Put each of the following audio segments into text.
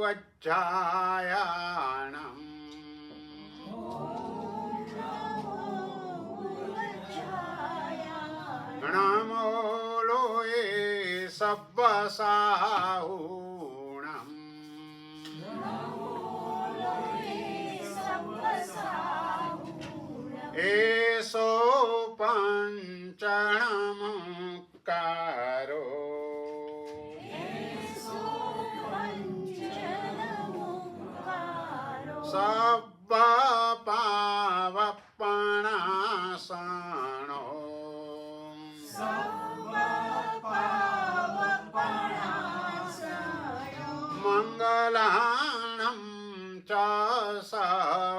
वज्रायणम् नमो लोये सब्बसाहुणम् एषो पञ्चणमुक्कारो सब्बपावपणासनो मङ्गलानं च सब्बेसिम्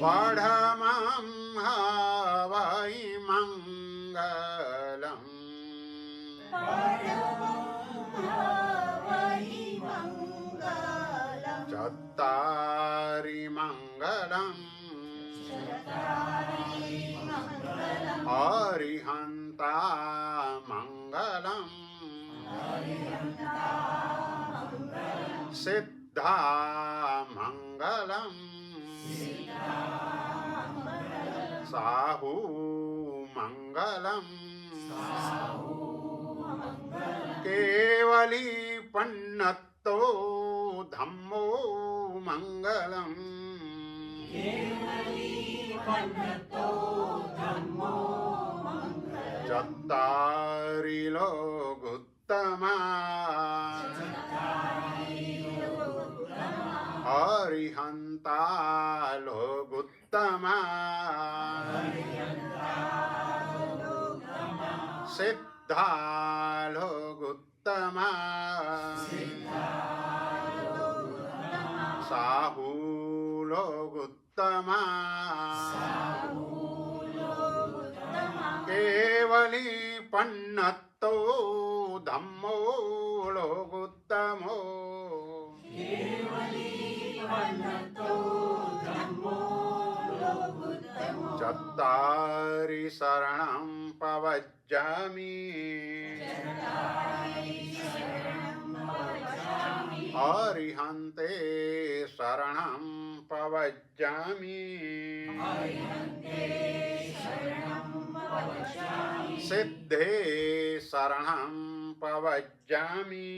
पढमं हवै मङ्गलम् चत्तारि मङ्गलम् अरिहन्ता मङ्गलम् सिद्धा मङ्गलम् साहू मङ्गलम् केवली पन्नत्तो धम्मो मङ्गलम् चत्तारि लोगुत्तमा अरिहन्ता लोगुत्तमा सिद्धा लोगुत्तमा साहू लोगुत्तमा केवली पन्नत्तो धम्मो लोगुत्तमो चत्तारि शरणं पवज्जामि अरिहन्ते शरणं पवज्जामि सिद्धे शरणं पवज्जामि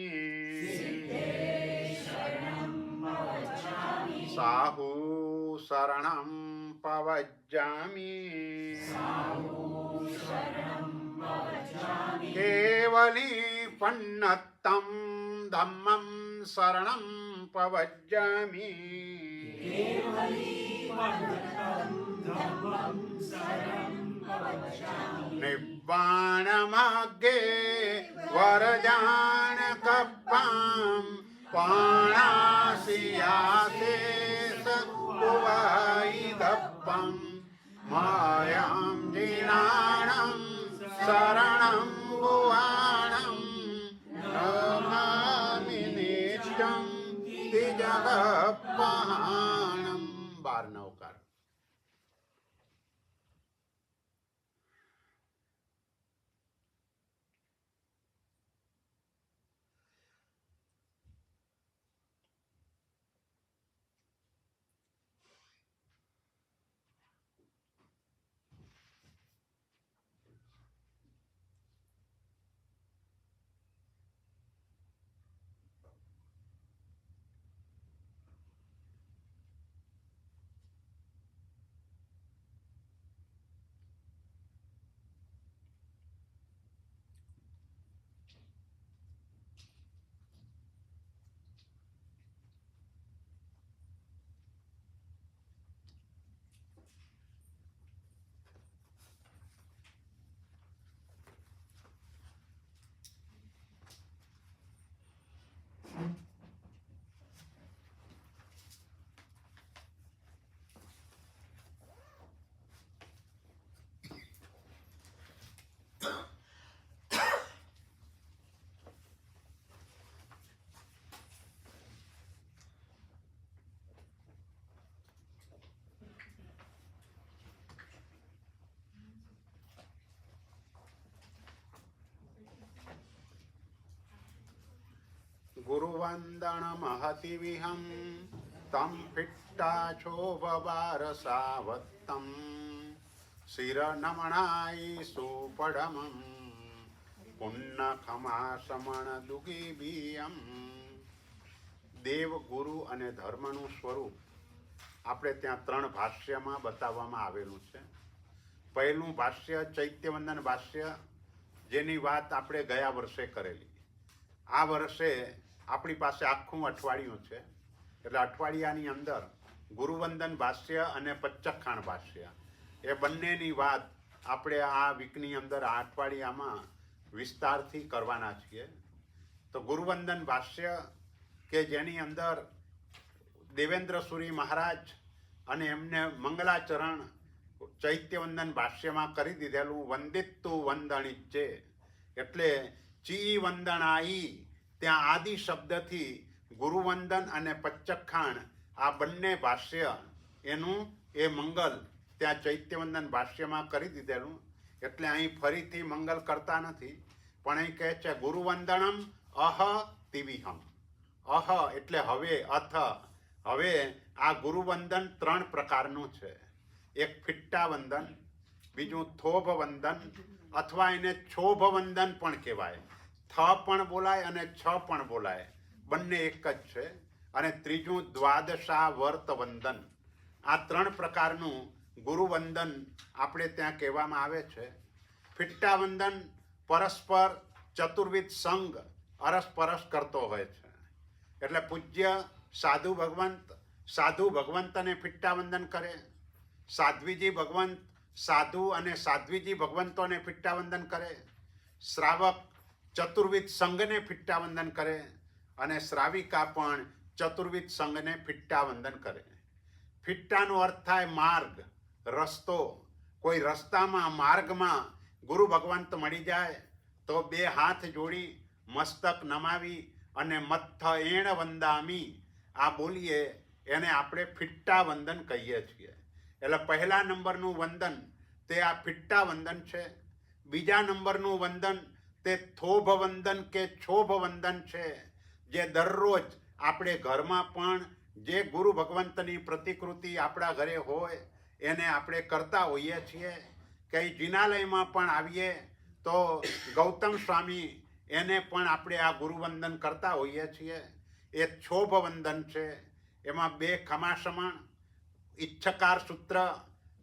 साहू शरणं पवज्जामि केवली पन्नत्तं धम्मं शरणं पवज्जामि निब्बाणमार्गे वरजानकप्पां पाणासियासे सत्कुवैदप्पं मायां जीर्णानं शरणं भुवाणं नमामि नित्यं द्विजगपहाणं। 12 नवकार। વંદન મહતિ વિહમ તમ ફિટ્ટાશોભવારસાવત્તમ શિરનમણાય સુપડમમ પુન્નખમાસમણ દુગીબિયમ. દેવ, ગુરુ અને ધર્મનું સ્વરૂપ આપણે ત્યાં 3 ભાષ્યમાં બતાવવામાં આવેલું છે. પહેલું ભાષ્ય ચૈત્યવંદન ભાષ્ય, જેની વાત આપણે ગયા વર્ષે કરેલી. આ વર્ષે આપણી પાસે આખું અઠવાડિયું છે, એટલે અઠવાડિયાની અંદર ગુરુવંદન ભાષ્ય અને પચ્ચખાણ ભાષ્ય એ બંનેની વાત આપણે આ વીકની અંદર આ અઠવાડિયામાં વિસ્તારથી કરવાના છીએ. તો ગુરુવંદન ભાષ્ય કે જેની અંદર દેવેન્દ્ર સુરી મહારાજ અને એમને મંગલાચરણ ચૈત્યવંદન ભાષ્યમાં કરી દીધેલું વંદિત્તુ વંદણિચ્ચે, એટલે ચી વંદણાઈ, ત્યાં આદિ શબ્દથી ગુરુવંદન અને પચ્ચખાણ આ બંને ભાષ્ય એનું એ મંગલ ત્યાં ચૈત્યવંદન ભાષ્યમાં કરી દીધેલું. એટલે અહીં ફરીથી મંગલ કરતા નથી, પણ અહીં કહે છે ગુરુવંદનમ અહ તિવિહમ. અહ એટલે હવે, અથ હવે. આ ગુરુવંદન 3 પ્રકારનું છે. એક ફિટ્ટાવંદન, બીજું થોભવંદન અથવા એને છોભવંદન પણ કહેવાય. થ પણ બોલાય અને છ પણ બોલાય, બંને એક જ છે. અને ત્રીજું દ્વાદશાવર્ત વંદન. આ 3 પ્રકારનું ગુરુવંદન આપણે ત્યાં કહેવામાં આવે છે. ફિટ્ટાવંદન પરસ્પર ચતુર્વિધ સંગ અરસપરસ કરતો હોય છે. એટલે પૂજ્ય સાધુ ભગવંતને ફિટ્ટાવંદન કરે, સાધ્વીજી ભગવંત સાધુ અને સાધ્વીજી ભગવંતોને ફિટ્ટાવંદન કરે, શ્રાવક ચતુર્વિધ સંઘને ફિટ્ટાવંદન કરે અને શ્રાવિકા પણ ચતુર્વિધ સંઘને ફિટ્ટાવંદન કરે. ફિટ્ટાનો અર્થ થાય માર્ગ, રસ્તો. કોઈ રસ્તામાં, માર્ગમાં ગુરુ ભગવંત મળી જાય તો 2 હાથ જોડી મસ્તક નમાવી અને મત્થ એણ વંદામી આ બોલીએ, એને આપણે ફિટ્ટાવંદન કહીએ છીએ. એટલે પહેલા નંબરનું વંદન તે આ ફિટ્ટાવંદન છે. બીજા નંબરનું વંદન તે થોભવંદન કે છોભવંદન છે, જે દરરોજ આપણે ઘરમાં પણ જે ગુરુ ભગવંતની પ્રતિકૃતિ આપણા ઘરે હોય એને આપણે કરતા હોઈએ છીએ. કંઈ જિનાલયમાં પણ આવીએ તો ગૌતમ સ્વામી એને પણ આપણે આ ગુરુવંદન કરતા હોઈએ છીએ. એ છોભવંદન છે. એમાં 2 ખમાસમણ, ઈચ્છકાર સૂત્ર,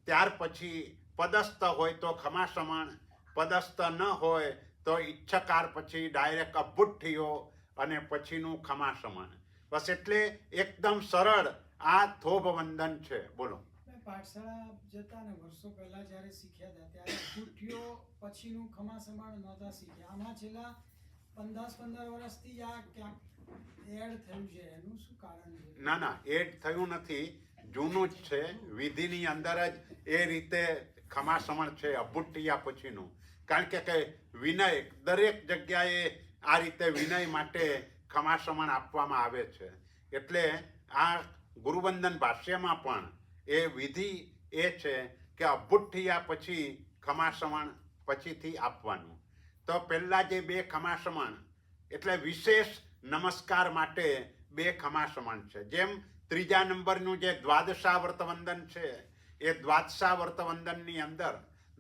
ત્યાર પછી પદસ્થ હોય તો ખમાસમણ, પદસ્થ ન હોય તો ઈચ્છકાર પછી ડાયરેક્ટ અભુઠ્ઠીઓ અને પછીનું ખમાસમણ. બસ એટલે એકદમ સરળ આ થોભવંદન છે. બોલો. પાઠશાળા જતા ને વર્ષો પહેલા જ્યારે શીખ્યા હતા ત્યારે અભુઠ્ઠીઓ પછીનું ખમાસમણ નહોતા શીખ્યા. આમાં છેલ્લા 15 વર્ષથી જ આ ક્યાંક એડ થયું છે, એનું શું કારણ છે? ના, એડ થયું નથી, જૂનું જ છે. વિધિની અંદર જ એ રીતે ખમાસમણ છે અભુઠ્ઠિયા પછીનું. કારણ કે વિનય દરેક જગ્યાએ આ રીતે વિનય માટે ખમાસમણ આપવામાં આવે છે. એટલે આ ગુરુવંદન ભાષ્યમાં પણ એ વિધિ એ છે કે અભુઠ્ઠિયા પછી ખમાસમણ પછીથી આપવાનું. તો પહેલા જે 2 ખમાસમણ એટલે વિશેષ નમસ્કાર માટે 2 ખમાસમણ છે. જેમ ત્રીજા નંબરનું જે દ્વાદશાવર્ત વંદન છે, એ દ્વાદશાવર્ત વંદનની અંદર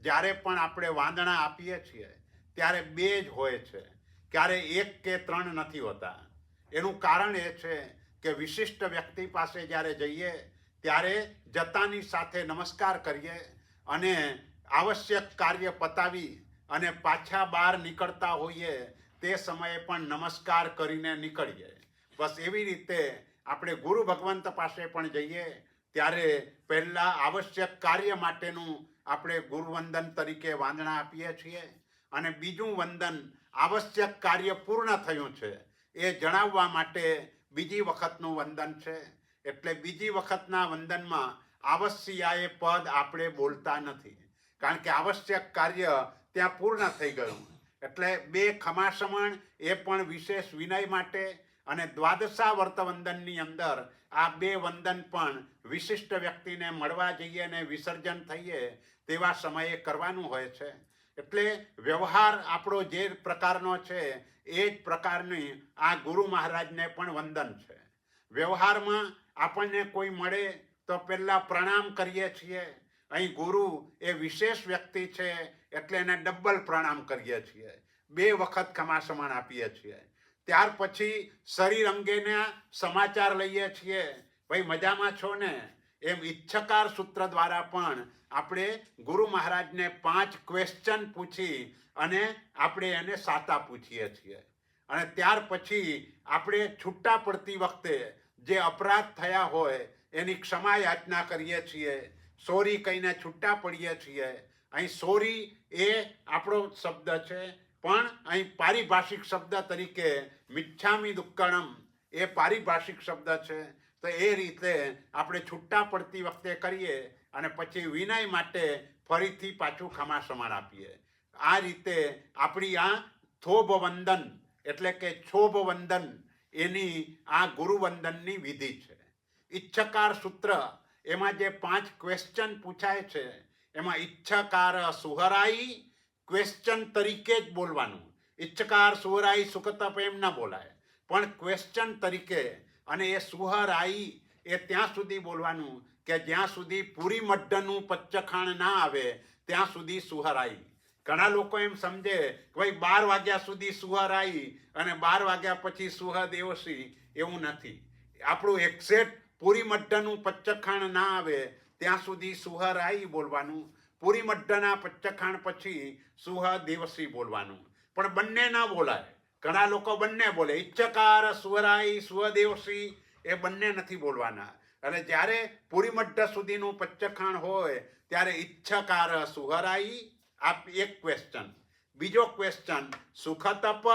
જ્યારે પણ આપણે વાંદણા આપીએ છીએ ત્યારે 2 જ હોય છે, ક્યારે 1 કે 3 નથી હોતા. એનું કારણ એ છે કે વિશિષ્ટ વ્યક્તિ પાસે જ્યારે જઈએ ત્યારે જતાની સાથે નમસ્કાર કરીએ અને આવશ્યક કાર્ય પતાવી અને પાછા બહાર નીકળતા હોઈએ તે સમયે પણ નમસ્કાર કરીને નીકળીએ. બસ એવી રીતે આપણે ગુરુ ભગવંત પાસે પણ જઈએ ત્યારે પહેલાં આવશ્યક કાર્ય માટેનું આપણે ગુરુવંદન તરીકે વાંદણા આપીએ છીએ અને બીજું વંદન આવશ્યક કાર્ય પૂર્ણ થયું છે એ જણાવવા માટે બીજી વખતનું વંદન છે. એટલે બીજી વખતના વંદનમાં આવશ્યકએ પદ આપણે બોલતા નથી, કારણ કે આવશ્યક કાર્ય ત્યાં પૂર્ણ થઈ ગયું. એટલે 2 ખમાસમણ એ પણ વિશેષ વિનય માટે અને દ્વાદશાવર્ત વંદનની અંદર આ 2 વંદન પણ વિશિષ્ટ વ્યક્તિને મળવા જઈએ અને વિસર્જન થઈએ તેવા સમયે કરવાનું હોય છે. એટલે વ્યવહાર આપણો જે પ્રકારનો છે એ જ પ્રકારની આ ગુરુ મહારાજને પણ વંદન છે. વ્યવહારમાં આપણને કોઈ મળે તો પહેલાં પ્રણામ કરીએ છીએ. અહીં ગુરુ એ વિશેષ વ્યક્તિ છે એટલે એને ડબલ પ્રણામ કરીએ છીએ, 2 વખત ખમાસમણ આપીએ છીએ. ત્યાર પછી શરીર અંગેના સમાચાર લઈએ છીએ, ભાઈ મજામાં છો ને? એમ ઈચ્છકાર સૂત્ર દ્વારા પણ આપણે ગુરુ મહારાજને 5 ક્વેશ્ચન પૂછી અને આપણે એને સાતા પૂછીએ છીએ. અને ત્યાર પછી આપણે છૂટા પડતી વખતે જે અપરાધ થયા હોય એની ક્ષમા યાચના કરીએ છીએ, સોરી કહીને છૂટા પડીએ છીએ. અહીં સોરી એ આપણો શબ્દ છે, પણ અહીં પારિભાષિક શબ્દ તરીકે મિચ્છામી દુક્કડમ એ પારિભાષિક શબ્દ છે. તો એ રીતે આપણે છૂટા પડતી વખતે કરીએ અને પછી વિનય માટે ફરીથી પાછું ખમાસમણ આપીએ. આ રીતે આપણી આ થોભ વંદન એટલે કે છોભ વંદન એની આ ગુરુવંદનની વિધિ છે. ઈચ્છકાર સૂત્ર એમાં જે 5 ક્વેશ્ચન પૂછાય છે એમાં ઈચ્છકાર સુહરાઈ ક્વેશ્ચન તરીકે જ બોલવાનું. ઈચ્છકાર સુહરાઈ સુખતપ એમ ન બોલાય, પણ ક્વેશ્ચન તરીકે. અને એ સુહરાઈ એ ત્યાં સુધી બોલવાનું કે જ્યાં સુધી પૂરી મઢનું પચ્ચખાણ ના આવે ત્યાં સુધી સુહરાઈ. ઘણા લોકો એમ સમજે કે ભાઈ 12 વાગ્યા સુધી સુહરાઈ અને 12 વાગ્યા પછી સુહદેવસી. એવું નથી. આપણું એક્ઝેક્ટ પૂરી મઢનું પચ્ચખાણ ના આવે ત્યાં સુધી સુહરાઈ બોલવાનું. પૂરી મઢના પચ્ચખાણ પછી સુહદેવસી બોલવાનું. પણ બંને ના બોલાય. ઘણા લોકો બંને બોલે, ઈચ્છકાર સુહરાઈ સુહદેવસી એ બંને નથી બોલવાના. અને જ્યારે પૂરી મઢ સુધીનું પચ્ચખાણ હોય ત્યારે ઈચ્છકાર સુહરાઈ આ 1 ક્વેશ્ચન. બીજો ક્વેશ્ચન સુખતપ.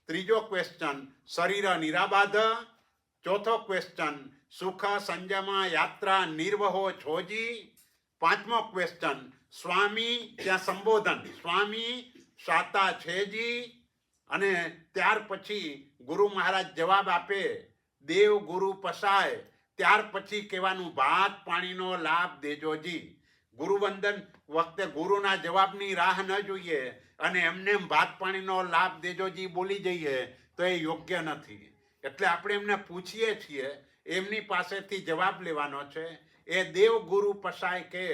ત્રીજો ક્વેશ્ચન શરીર નિરાબાધ. ચોથો ક્વેશ્ચન સુખ સંયમ યાત્રા નિર્વહો છોજી. 5મો ક્વેશ્ચન સ્વામી, ત્યાં સંબોધન, સ્વામી સાતા છેજી. અને ત્યાર પછી ગુરુ મહારાજ જવાબ આપે, દેવ ગુરુ પસાય. ત્યાર પછી કહેવાનું ભાત પાણીનો લાભ દેજોજી. ગુરુવંદન વખતે ગુરુના જવાબની રાહ ન જોઈએ અને એમને ભાત પાણીનો લાભ દેજોજી બોલી જઈએ તો એ યોગ્ય નથી. એટલે આપણે એમને પૂછીએ છીએ, એમની પાસેથી જવાબ લેવાનો છે. એ દેવ ગુરુ પસાય કે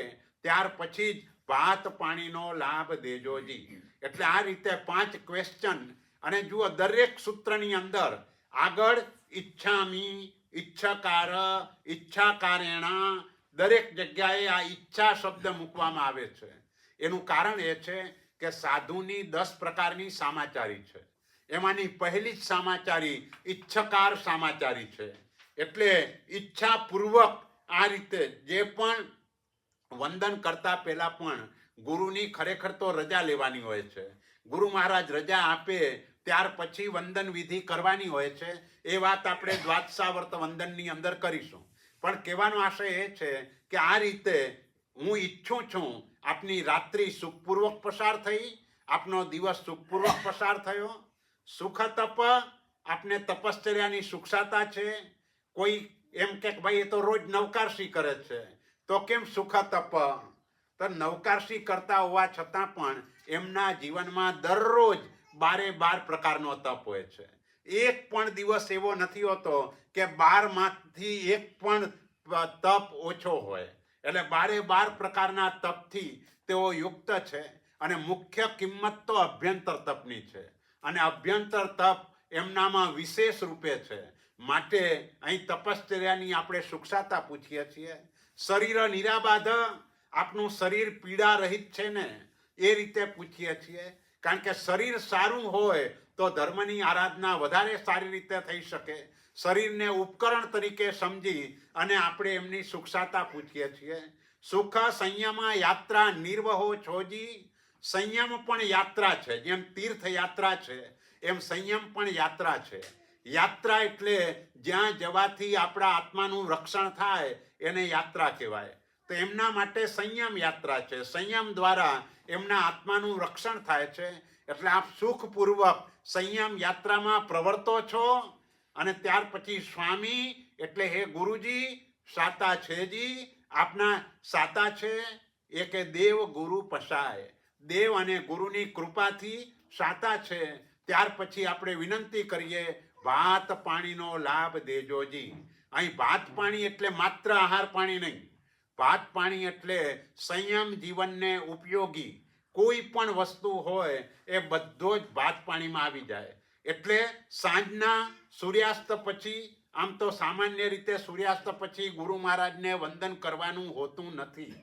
ત્યાર પછી જ ભાત પાણીનો લાભ દેજોજી. એટલે આ રીતે 5 ક્વેશ્ચન. અને જુઓ, દરેક સૂત્રની અંદર આગળ ઈચ્છામી, ઈચ્છકાર, ઈચ્છાકારેણા, દરેક જગ્યાએ આ ઈચ્છા શબ્દ મૂકવામાં આવે છે. એનું કારણ એ છે કે સાધુની 10 પ્રકારની સામાચારી છે. એમાંની પહેલી જ સામાચારી ઈચ્છકાર સામાચારી છે. એટલે ઈચ્છાપૂર્વક આ રીતે જે પણ વંદન કરતા પહેલા પણ ગુરુની ખરેખર તો રજા લેવાની હોય છે. ગુરુ મહારાજ રજા આપે ત્યાર પછી વંદન વિધિ કરવાની હોય છે. એ વાત આપણે દ્વાદશાવર્ત વંદનની અંદર કરીશું. પણ કહેવાનો આશય એ છે કે આ રીતે હું ઈચ્છું છું આપની રાત્રિ સુખપૂર્વક પસાર થઈ, આપનો દિવસ સુખપૂર્વક પસાર થયો. સુખ તપ, આપને તપશ્ચર્યાની સુખસાતા છે. કોઈ એમ કે ભાઈ એ તો રોજ નવકારસી કરે છે, તો કેમ સુખ તપ? તો નવકારસી કરતા હોવા છતાં પણ એમના જીવનમાં દરરોજ 12 પ્રકારનો તપ હોય છે. એક પણ દિવસ એવો નથી હોતો કે 12માંથી એક પણ તપ ઓછો હોય. એટલે 12 પ્રકારના તપથી તેઓ યુક્ત છે. અને મુખ્ય કિંમત તો અભ્યંતર તપની છે. અને અભ્યંતર તપ એમનામાં વિશેષ રૂપે છે. માટે અહીં તપશ્ચર્યાની આપણે સુખસાતા પૂછીએ છીએ. શરીર નિરાબાધ, આપનું શરીર પીડા રહિત છે ને, એ રીતે પૂછીએ છીએ. કારણ કે શરીર સારું હોય તો ધર્મની આરાધના વધારે સારી રીતે થઈ શકે. શરીરને ઉપકરણ તરીકે સમજી અને આપણે એમની સુખસાતા પૂછીએ છીએ. સુખ સંયમ યાત્રા નિર્વહો છોજી. સંયમ પણ યાત્રા છે. જેમ તીર્થયાત્રા છે એમ સંયમ પણ યાત્રા છે. યાત્રા એટલે જ્યાં જવાથી આપણા આત્માનું રક્ષણ થાય એને યાત્રા કહેવાય. તો એમના માટે સંયમ યાત્રા છે. સંયમ દ્વારા એમના આત્માનું રક્ષણ થાય છે. એટલે આપ સુખપૂર્વક સંયમ યાત્રામાં પ્રવર્તો છો. અને ત્યાર પછી સ્વામી એટલે હે ગુરુજી, સાતા છેજી, આપના સાતા છે એ કે દેવ ગુરુ પસાય. દેવ અને ગુરુની કૃપાથી સાતા છે. ત્યાર પછી આપણે વિનંતી કરીએ, ભાત પાણીનો લાભ દેજોજી. અહીં ભાત પાણી એટલે માત્ર આહાર પાણી નહીં. ભાત પાણી એટલે સંયમ જીવનને ઉપયોગી કોઈ પણ વસ્તુ હોય એ બધો જ ભાત પાણીમાં આવી જાય. એટલે સાંજના સૂર્યાસ્ત પછી, આમ તો સામાન્ય રીતે સૂર્યાસ્ત પછી ગુરુ મહારાજને વંદન કરવાનું હોતું નથી,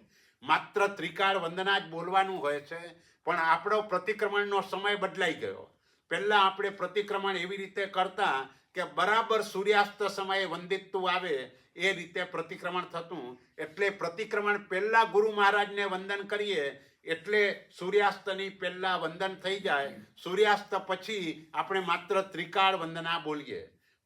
માત્ર ત્રિકાળ વંદના જ બોલવાનું હોય છે. પણ આપણો પ્રતિક્રમણનો સમય બદલાઈ ગયો. પહેલા આપણે પ્રતિક્રમણ એવી રીતે કરતા કે બરાબર સૂર્યાસ્ત સમયે વંદિતતું આવે એ રીતે પ્રતિક્રમણ થતું. એટલે પ્રતિક્રમણ પહેલા ગુરુ મહારાજને વંદન કરીએ એટલે સૂર્યાસ્તની પહેલા વંદન થઈ જાય. સૂર્યાસ્ત પછી આપણે માત્ર ત્રિકાળ વંદના બોલીએ.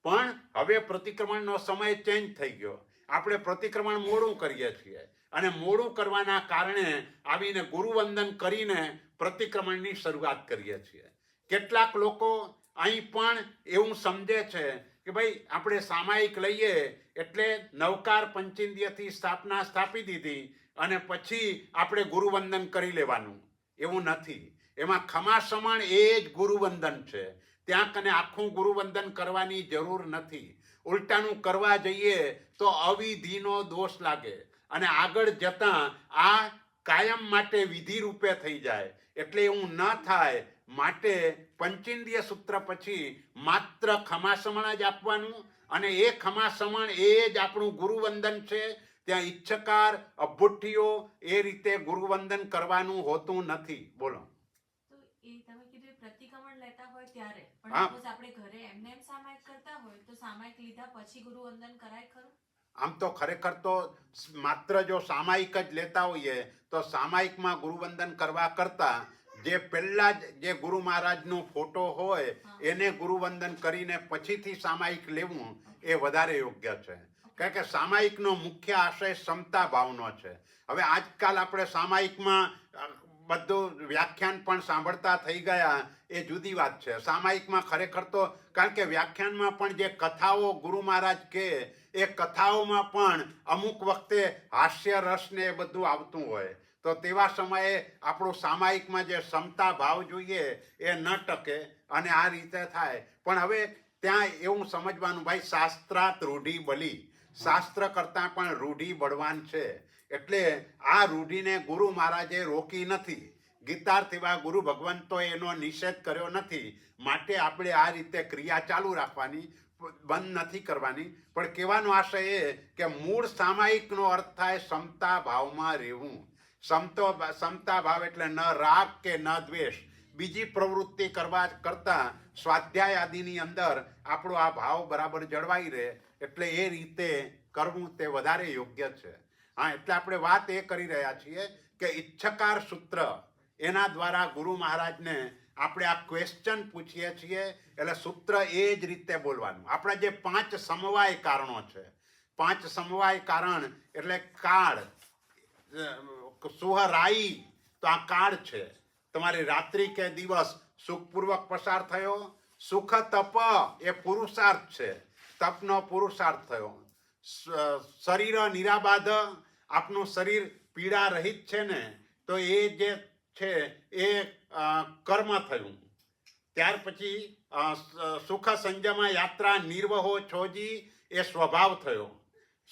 પણ હવે પ્રતિક્રમણનો સમય ચેન્જ થઈ ગયો. આપણે પ્રતિક્રમણ મોડું કરીએ છીએ અને મોડું કરવાના કારણે આવીને ગુરુવંદન કરીને પ્રતિક્રમણની શરૂઆત કરીએ છીએ. કેટલાક લોકો અહીં પણ એવું સમજે છે કે ભાઈ આપણે સામાયિક લઈએ એટલે નવકાર પંચેન્દ્રિયથી સ્થાપના સ્થાપી દીધી અને પછી આપણે ગુરુવંદન કરી લેવાનું. એવું નથી. એમાં ખમાસમણ એ જ ગુરુવંદન છે. ત્યાં કને આખું ગુરુવંદન કરવાની જરૂર નથી. ઉલટાનું કરવા જઈએ તો અવિધિનો દોષ લાગે અને આગળ જતાં આ કાયમ માટે વિધિ રૂપે થઈ જાય. એટલે એવું ન થાય માટે પંચેન્દ્રિય સૂત્ર પછી માત્ર ખમાસમણ જ આપવાનું અને એ ખમાસમણ એ જ આપણું ગુરુવંદન છે. ત્યાં ઈચ્છકાર અભુઠ્ઠીઓ એ રીતે ગુરુવંદન કરવાનું હોતું નથી. બોલો. તો એ તમે કીધું પ્રતિક્રમણ લેતા હોય ત્યારે, પણ હા. સપોઝ આપણે ઘરે એમને એમ સામાયિક કરતા હોય તો સામાયિક લીધા પછી ગુરુવંદન કરાય ખરું? આમ તો ખરેખર તો માત્ર જો સામાયિક જ લેતા હોઈએ તો સામાયિકમાં ગુરુવંદન કરવા કરતા જે પહેલા જ જે ગુરુ મહારાજનો ફોટો હોય એને ગુરુવંદન કરીને પછીથી સામાયિક લેવું એ વધારે યોગ્ય છે. કારણ કે સામાયિકનો મુખ્ય આશય ક્ષમતા ભાવનો છે. હવે આજકાલ આપણે સામાયિકમાં બધું વ્યાખ્યાન પણ સાંભળતા થઈ ગયા એ જુદી વાત છે. સામાયિકમાં ખરેખર તો કારણ કે વ્યાખ્યાનમાં પણ જે કથાઓ ગુરુ મહારાજ કહે એ કથાઓમાં પણ અમુક વખતે હાસ્ય રસ ને એ બધું આવતું હોય. તો તેવા સમયે આપણું સામાયિકમાં જે ક્ષમતા ભાવ જોઈએ એ ન ટકે અને આ રીતે થાય. પણ હવે ત્યાં એવું સમજવાનું, ભાઈ શાસ્ત્રાત રૂઢિ બલી, શાસ્ત્ર કરતાં પણ રૂઢિ બળવાન છે. એટલે આ રૂઢિને ગુરુ મહારાજે રોકી નથી. ગીતાર્થ એવા ગુરુ ભગવંતોએ એનો નિષેધ કર્યો નથી. માટે આપણે આ રીતે ક્રિયા ચાલુ રાખવાની, બંધ નથી કરવાની. પણ કહેવાનો આશય એ કે મૂળ સામાયિકનો અર્થ થાય ક્ષમતા ભાવમાં રહેવું. ક્ષમતા ભાવ એટલે ન રાગ કે ન દ્વેષ, બીજી પ્રવૃત્તિ કરવા કરતાં સ્વાધ્યાય આદિની અંદર આપણો આ ભાવ બરાબર જળવાઈ રહે. એટલે એ રીતે કરવું તે વધારે યોગ્ય છે. હા, એટલે આપણે વાત એ કરી રહ્યા છીએ કે ઈચ્છકાર સૂત્ર એના દ્વારા ગુરુ મહારાજને આપણે આ ક્વેશ્ચન પૂછીએ છીએ. એટલે સૂત્ર એ જ રીતે બોલવાનું. આપણા જે 5 સમવાય કારણો છે, 5 સમવાય કારણ એટલે કાળ, સુહરાઈ તો આ કાળ છે. તમારી રાત્રિ કે દિવસ સુખપૂર્વક પસાર થયો. સુખ તપ એ પુરુષાર્થ છે, તપનો પુરુષાર્થ થયો. શરીર નિરાબાધ, આપનું શરીર પીડા રહિત છે ને, તો એ જે છે એ કર્મ થયું. ત્યાર પછી સુખ સંજમા યાત્રા નિર્વહો છોજી એ સ્વભાવ થયો.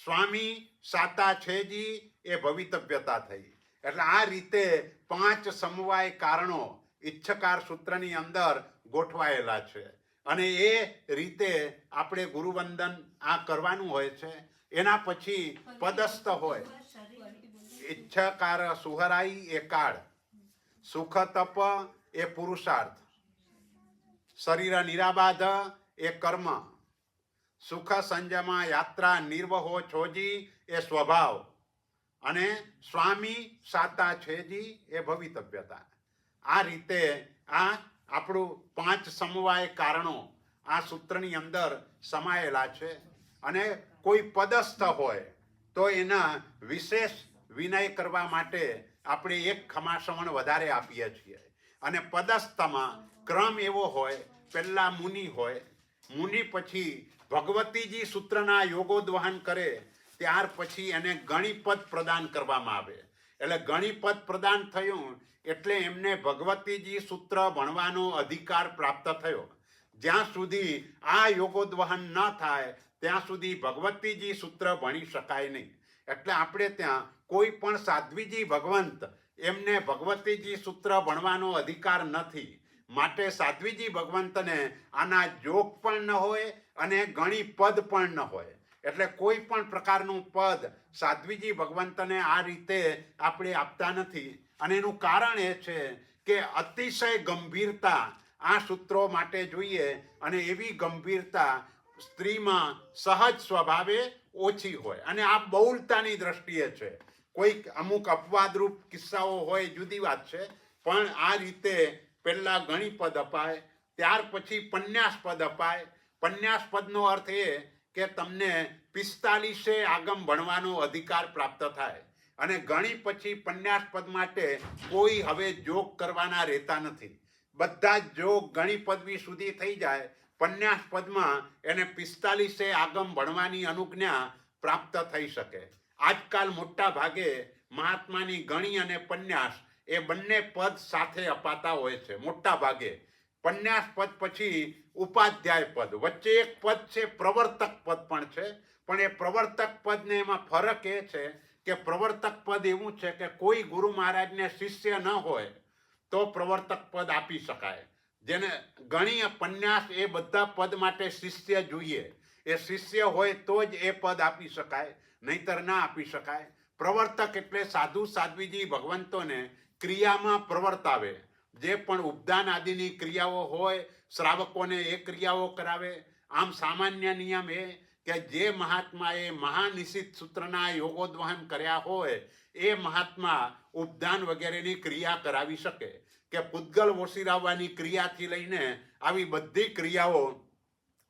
સ્વામી સાતા છેજી એ ભવિતવ્યતા થઈ. એટલે આ રીતે 5 સમવાય કારણો ઈચ્છકાર સૂત્રની અંદર ગોઠવાયેલા છે અને એ રીતે આપણે ગુરુવંદન આ કરવાનું હોય છે. એના પછી પદસ્થ હોય. ઈચ્છકાર સુહરાઈ એ કાળ, સુખ તપ એ પુરુષાર્થ, શરીર નિરાબાધ એ કર્મ, સુખ સંજમા યાત્રા નિર્વહો છોજી એ સ્વભાવ અને સ્વામી સાતા છેજી એ ભવિતવ્યતા. આ રીતે આ આપણું 5 સમવાય કારણો આ સૂત્રની અંદર સમાયેલા છે. અને કોઈ પદસ્થ હોય તો એના વિશેષ વિનય કરવા માટે આપણે એક ખમાસમણ વધારે આપીએ છીએ. અને પદસ્થમાં ક્રમ એવો હોય, પહેલા મુનિ હોય, મુનિ પછી ભગવતીજી સૂત્રના યોગોદ્વહન કરે, ત્યાર પછી એને ગણિપદ પ્રદાન કરવામાં આવે. એટલે ગણિપદ પ્રદાન થયું એટલે એમને ભગવતીજી સૂત્ર ભણવાનો અધિકાર પ્રાપ્ત થયો. જ્યાં સુધી આ યોગોદ્વહન ન થાય ત્યાં સુધી ભગવતીજી સૂત્ર ભણી શકાય નહીં. એટલે આપણે ત્યાં કોઈ પણ સાધ્વીજી ભગવંત એમને ભગવતીજી સૂત્ર ભણવાનો અધિકાર નથી. માટે સાધ્વીજી ભગવંતને આના જોગ પણ ન હોય અને ગણિપદ પણ ન હોય. એટલે કોઈ પણ પ્રકારનું પદ સાધ્વીજી ભગવંતને આ રીતે આપણે આપતા નથી. અને એનું કારણ એ છે કે અતિશય ગંભીરતા આ સૂત્રો માટે જોઈએ અને એવી ગંભીરતા સ્ત્રીમાં સહજ સ્વભાવે ઓછી હોય. અને આ બહુલતાની દ્રષ્ટિએ છે. કોઈક અમુક અપવાદરૂપ કિસ્સાઓ હોય જુદી વાત છે, પણ આ રીતે પહેલા ગણિપદ અપાય, ત્યાર પછી પન્યાસપદ અપાય. પન્યાસપદનો અર્થ એ કે તમને 45 આગમ ભણવાનો અધિકાર પ્રાપ્ત થાય. અને ગણી પછી પન્યાસપદ માટે કોઈ હવે જોગ કરવાના રહેતા નથી. બધા જ જોગ ગણી પદવી સુધી થઈ જાય. પન્યાસપદમાં એને 45 આગમ ભણવાની અનુજ્ઞા પ્રાપ્ત થઈ શકે. આજકાલ મોટા ભાગે મહાત્માની ગણી અને પન્યાસ એ બંને પદ સાથે અપાતા હોય છે. મોટા ભાગે પન્યાસ પદ પછી ઉપાધ્યાય પદ, વચ્ચે એક પદ છે પ્રવર્તક પદ પણ છે. પણ એ પ્રવર્તક પદને એમાં ફરક એ છે કે પ્રવર્તક પદ એવું છે કે કોઈ ગુરુ મહારાજને શિષ્ય ન હોય તો પ્રવર્તક પદ આપી શકાય. જેને ગણી પન્યાસ એ બધા પદ માટે શિષ્ય જોઈએ. એ શિષ્ય હોય તો જ એ પદ આપી શકાય, નહીતર ના આપી શકાય. પ્રવર્તક એટલે સાધુ સાધ્વીજી ભગવંતોને ક્રિયામાં પ્રવર્તાવે. જે પણ ઉપદાન આદિની ક્રિયાઓ હોય શ્રાવકોને એ ક્રિયાઓ કરાવે. આમ સામાન્ય નિયમ એ કે જે મહાત્માએ મહાનિશિત સૂત્રના યોગોદ્વહન કર્યા હોય એ મહાત્મા ઉપદાન વગેરેની ક્રિયા કરાવી શકે. કે પૂતગલ ઓસિરાવવાની ક્રિયાથી લઈને આવી બધી ક્રિયાઓ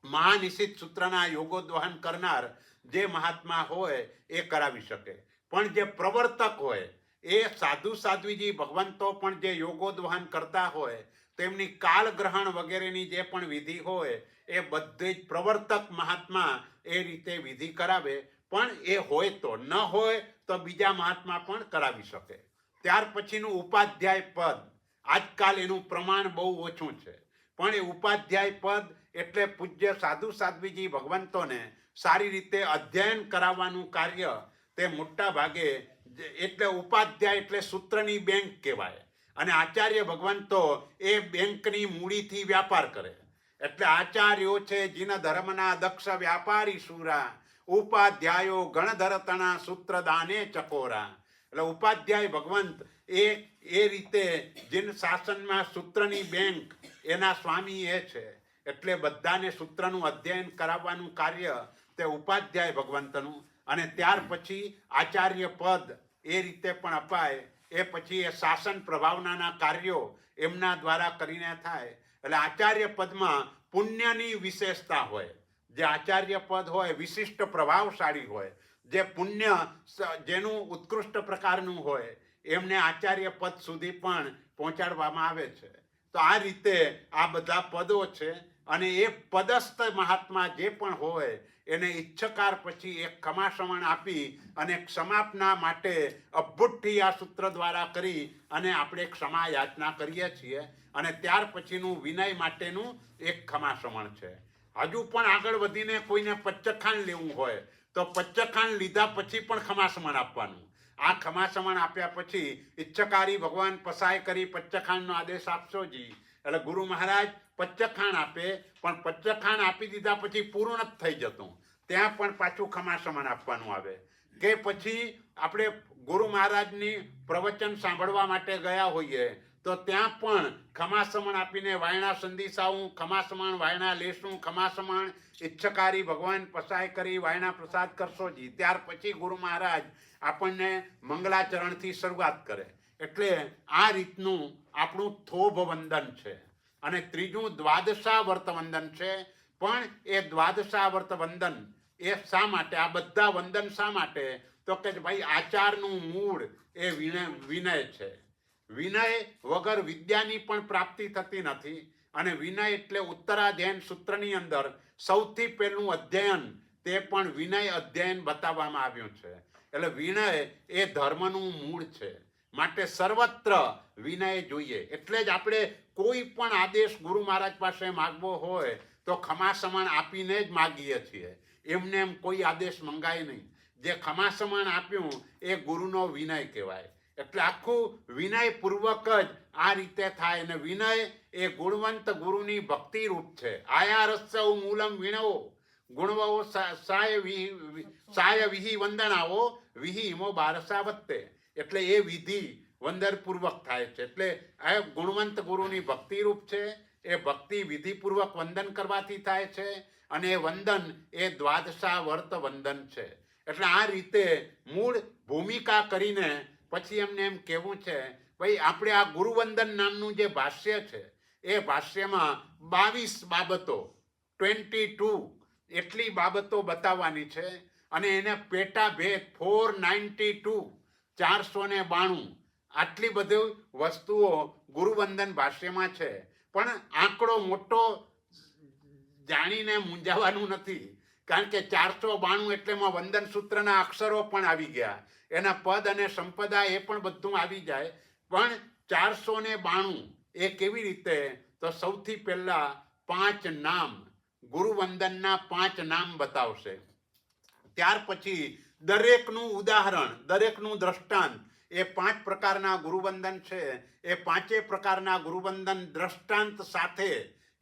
મહાનિશિત સૂત્રના યોગોદ્વહન કરનાર જે મહાત્મા હોય એ કરાવી શકે. પણ જે પ્રવર્તક હોય એ સાધુ સાધ્વીજી ભગવંતો પણ જે યોગોદ્વહન કરતા હોય તેમની કાલગ્રહણ વગેરેની જે પણ વિધિ હોય એ બધી જ પ્રવર્તક મહાત્મા એ રીતે વિધિ કરાવે. પણ એ હોય તો, ન હોય તો બીજા મહાત્મા પણ કરાવી શકે. ત્યાર પછીનું ઉપાધ્યાય પદ, આજકાલ એનું પ્રમાણ બહુ ઓછું છે. પણ એ ઉપાધ્યાય પદ એટલે પૂજ્ય સાધુ સાધ્વીજી ભગવંતોને સારી રીતે અધ્યયન કરાવવાનું કાર્ય તે મોટા ભાગે, એટલે ઉપાધ્યાય એટલે સૂત્રની બેંક કહેવાય. અને આચાર્ય ભગવંતો એ બેંકની મૂડીથી વ્યાપાર કરે. એટલે આચાર્યો છે જીન ધર્મના દક્ષ વ્યાપારી સુરા, ઉપાધ્યાયો ગણધરતણા સૂત્રદાને ચકોરા. એટલે ઉપાધ્યાય ભગવંત એ રીતે જીન શાસનમાં સૂત્રની બેંક એના સ્વામી એ છે. એટલે બધાને સૂત્રનું અધ્યયન કરાવવાનું કાર્ય તે ઉપાધ્યાય ભગવંતનું. અને ત્યાર પછી આચાર્ય પદ એ રીતે પણ અપાય. એ પછી એ શાસન પ્રભાવનાના કાર્યો એમના દ્વારા કરીને થાય. એટલે આચાર્ય પદમાં પુણ્યની વિશેષતા હોય. જે આચાર્ય પદ હોય વિશિષ્ટ પ્રભાવશાળી હોય, જે પુણ્ય જેનું ઉત્કૃષ્ટ પ્રકારનું હોય એમને આચાર્ય પદ સુધી પણ પહોંચાડવામાં આવે છે. તો આ રીતે આ બધા પદો છે. અને એ પદસ્થ મહાત્મા જે પણ હોય એને ઈચ્છકાર પછી એક ખમાસમણ આપી અને ક્ષમાપના માટે અભ્ભુઠ્ઠી આ સૂત્ર દ્વારા કરી અને આપણે ક્ષમા યાચના કરીએ છીએ. અને ત્યાર પછીનું વિનય માટેનું એક ખમાસમણ છે. હજુ પણ આગળ વધીને કોઈને પચ્ચખાંડ લેવું હોય તો પચ્ચખાંડ લીધા પછી પણ ખમાસમણ આપવાનું. આ ખમાસમણ આપ્યા પછી ઈચ્છકારી ભગવાન પસાય કરી પચ્ચખાંડનો આદેશ આપશો જી. એટલે ગુરુ મહારાજ પચ્ચખાંડ આપે, પણ પચ્ચખાંડ આપી દીધા પછી પૂર્ણ જ થઈ જતું. ત્યાં પણ પાછું ખમાસમણ આપવાનું આવે. કે પછી આપણે ગુરુ મહારાજની પ્રવચન સાંભળવા માટે ગયા હોઈએ તો ત્યાં પણ ખમાસમણ આપીને વાયણા સંદિશાવું, ખમાસમણ વાયણા લેશું, ખમાસમણ ઈચ્છકારી ભગવાન પસાય કરી વાયણા પ્રસાદ કરશો જી. ત્યાર પછી ગુરુ મહારાજ આપણને મંગલાચરણથી શરૂઆત કરે. એટલે આ રીતનું આપણું થોભ વંદન છે. અને ત્રીજું દ્વાદશાવર્ત વંદન છે. પણ એ દ્વાદશાવર્ત વંદન એ શા માટે, આ બધા વંદન શા માટે? તો કે ભાઈ આચારનું મૂળ એ વિનય છે. વિનય વગર વિદ્યાની પણ પ્રાપ્તિ થતી નથી. અને વિનય એટલે ઉત્તરાધ્યયન સૂત્રની અંદર સૌથી પહેલું અધ્યયન તે પણ વિનય અધ્યયન બતાવવામાં આવ્યું છે. એટલે વિનય એ ધર્મનું મૂળ છે. માટે સર્વત્ર વિનય જોઈએ. એટલે જ આપણે કોઈ પણ આદેશ ગુરુ મહારાજ પાસે માગવો હોય તો ખમાસમણ આપીને જ માગીએ છીએ. એમને એમ કોઈ આદેશ મંગાય નહીં. જે ખમાસમણ આપ્યું એ ગુરુનો વિનય કહેવાય. એટલે આખું વિનયપૂર્વક જ આ રીતે થાય. અને વિનય એ ગુણવંત ગુરુની ભક્તિ રૂપ છે. આયા રસ્સૌ મૂલમ વિણવો ગુણવો સાય વિહિ વંદનાવો વિહિ ઇમો બારસા વત્તે. એટલે એ વિધિ વંદનપૂર્વક થાય છે. એટલે આ ગુણવંત ગુરુની ભક્તિ રૂપ છે. એ ભક્તિ વિધિપૂર્વક વંદન કરવાથી થાય છે. અને એ વંદન એ દ્વાદશા વર્ત વંદન છે. એટલે આ રીતે મૂળ ભૂમિકા કરીને પછી એમને એમ કહેવું છે ભાઈ આપણે આ ગુરુવંદન નામનું જે ભાષ્ય છે એ ભાષ્યમાં 22 બાબતો 22 એટલી બાબતો બતાવવાની છે. અને એને પેટા ભેદ 492 492 આટલી બધી વસ્તુઓ ગુરુવંદન ભાષ્યમાં છે. પણ આંકડો મોટો જાણીને મૂંઝાવાનું નથી. કારણ કે 492 એટલે એમાં વંદન સૂત્રના અક્ષરો પણ આવી ગયા, એના પદ અને સંપદા એ પણ બધું આવી જાય. પણ 492 એ કેવી રીતે? તો સૌથી પહેલા 5 નામ, ગુરુવંદનના 5 નામ બતાવશે. ત્યાર પછી દરેકનું ઉદાહરણ, દરેકનું દ્રષ્ટાંત. એ 5 પ્રકારના ગુરુવંદન છે. એ 5 પ્રકારના ગુરુવંદન દ્રષ્ટાંત સાથે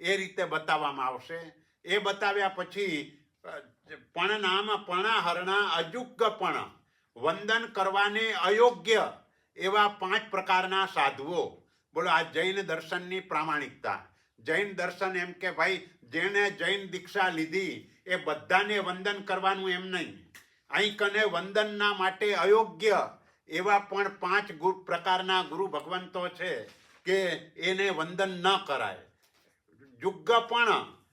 એ રીતે બતાવવામાં આવશે. એ બતાવ્યા પછી પણ નામ પણાહરણા અયુગ્યપણ, વંદન કરવાને અયોગ્ય એવા 5 પ્રકારના સાધુઓ. બોલો, આ જૈન દર્શનની પ્રામાણિકતા. જૈન દર્શન એમ કે ભાઈ જેને જૈન દીક્ષા લીધી એ બધાને વંદન કરવાનું એમ નહીં. અહીં કને વંદનના માટે અયોગ્ય એવા પણ 5 પ્રકારના ગુરુ ભગવંતો છે કે એને વંદન ન કરાય. યુગ્યપણ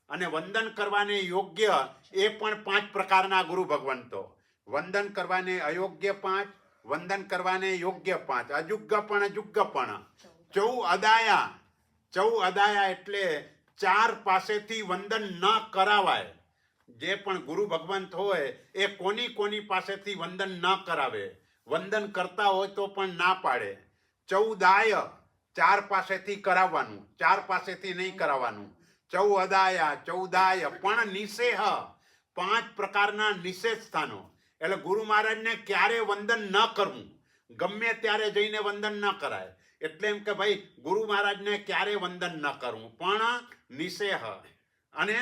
અને વંદન કરવાને યોગ્ય એ પણ 5 પ્રકારના ગુરુ ભગવંતો. વંદન કરવાને અયોગ્ય 5, વંદન કરવાને યોગ્ય 5, અયુગ્યપણ અયુગ્યપણ. ચૌ અદાયા એટલે 4 પાસેથી વંદન ન કરાવાય. જે પણ ગુરુ ભગવંત હોય એ કોની પાસેથી વંદન ન કરાવે. વંદન કરતા હોય તો પણ ના પાડે. ચૌદાય 4 પાસેથી કરાવવાનું, 4 પાસેથી નહીં કરાવવાનું. ચૌદાય પણ નિષેહ, 5 પ્રકારના નિષેધ સ્થાનો. એટલે ગુરુ મહારાજને ક્યારે વંદન ન કરવું, ગમે ત્યારે જઈને વંદન ન કરાય. એટલે એમ કે ભાઈ ગુરુ મહારાજને ક્યારે વંદન ન કરવું, પણ નિષેહ. અને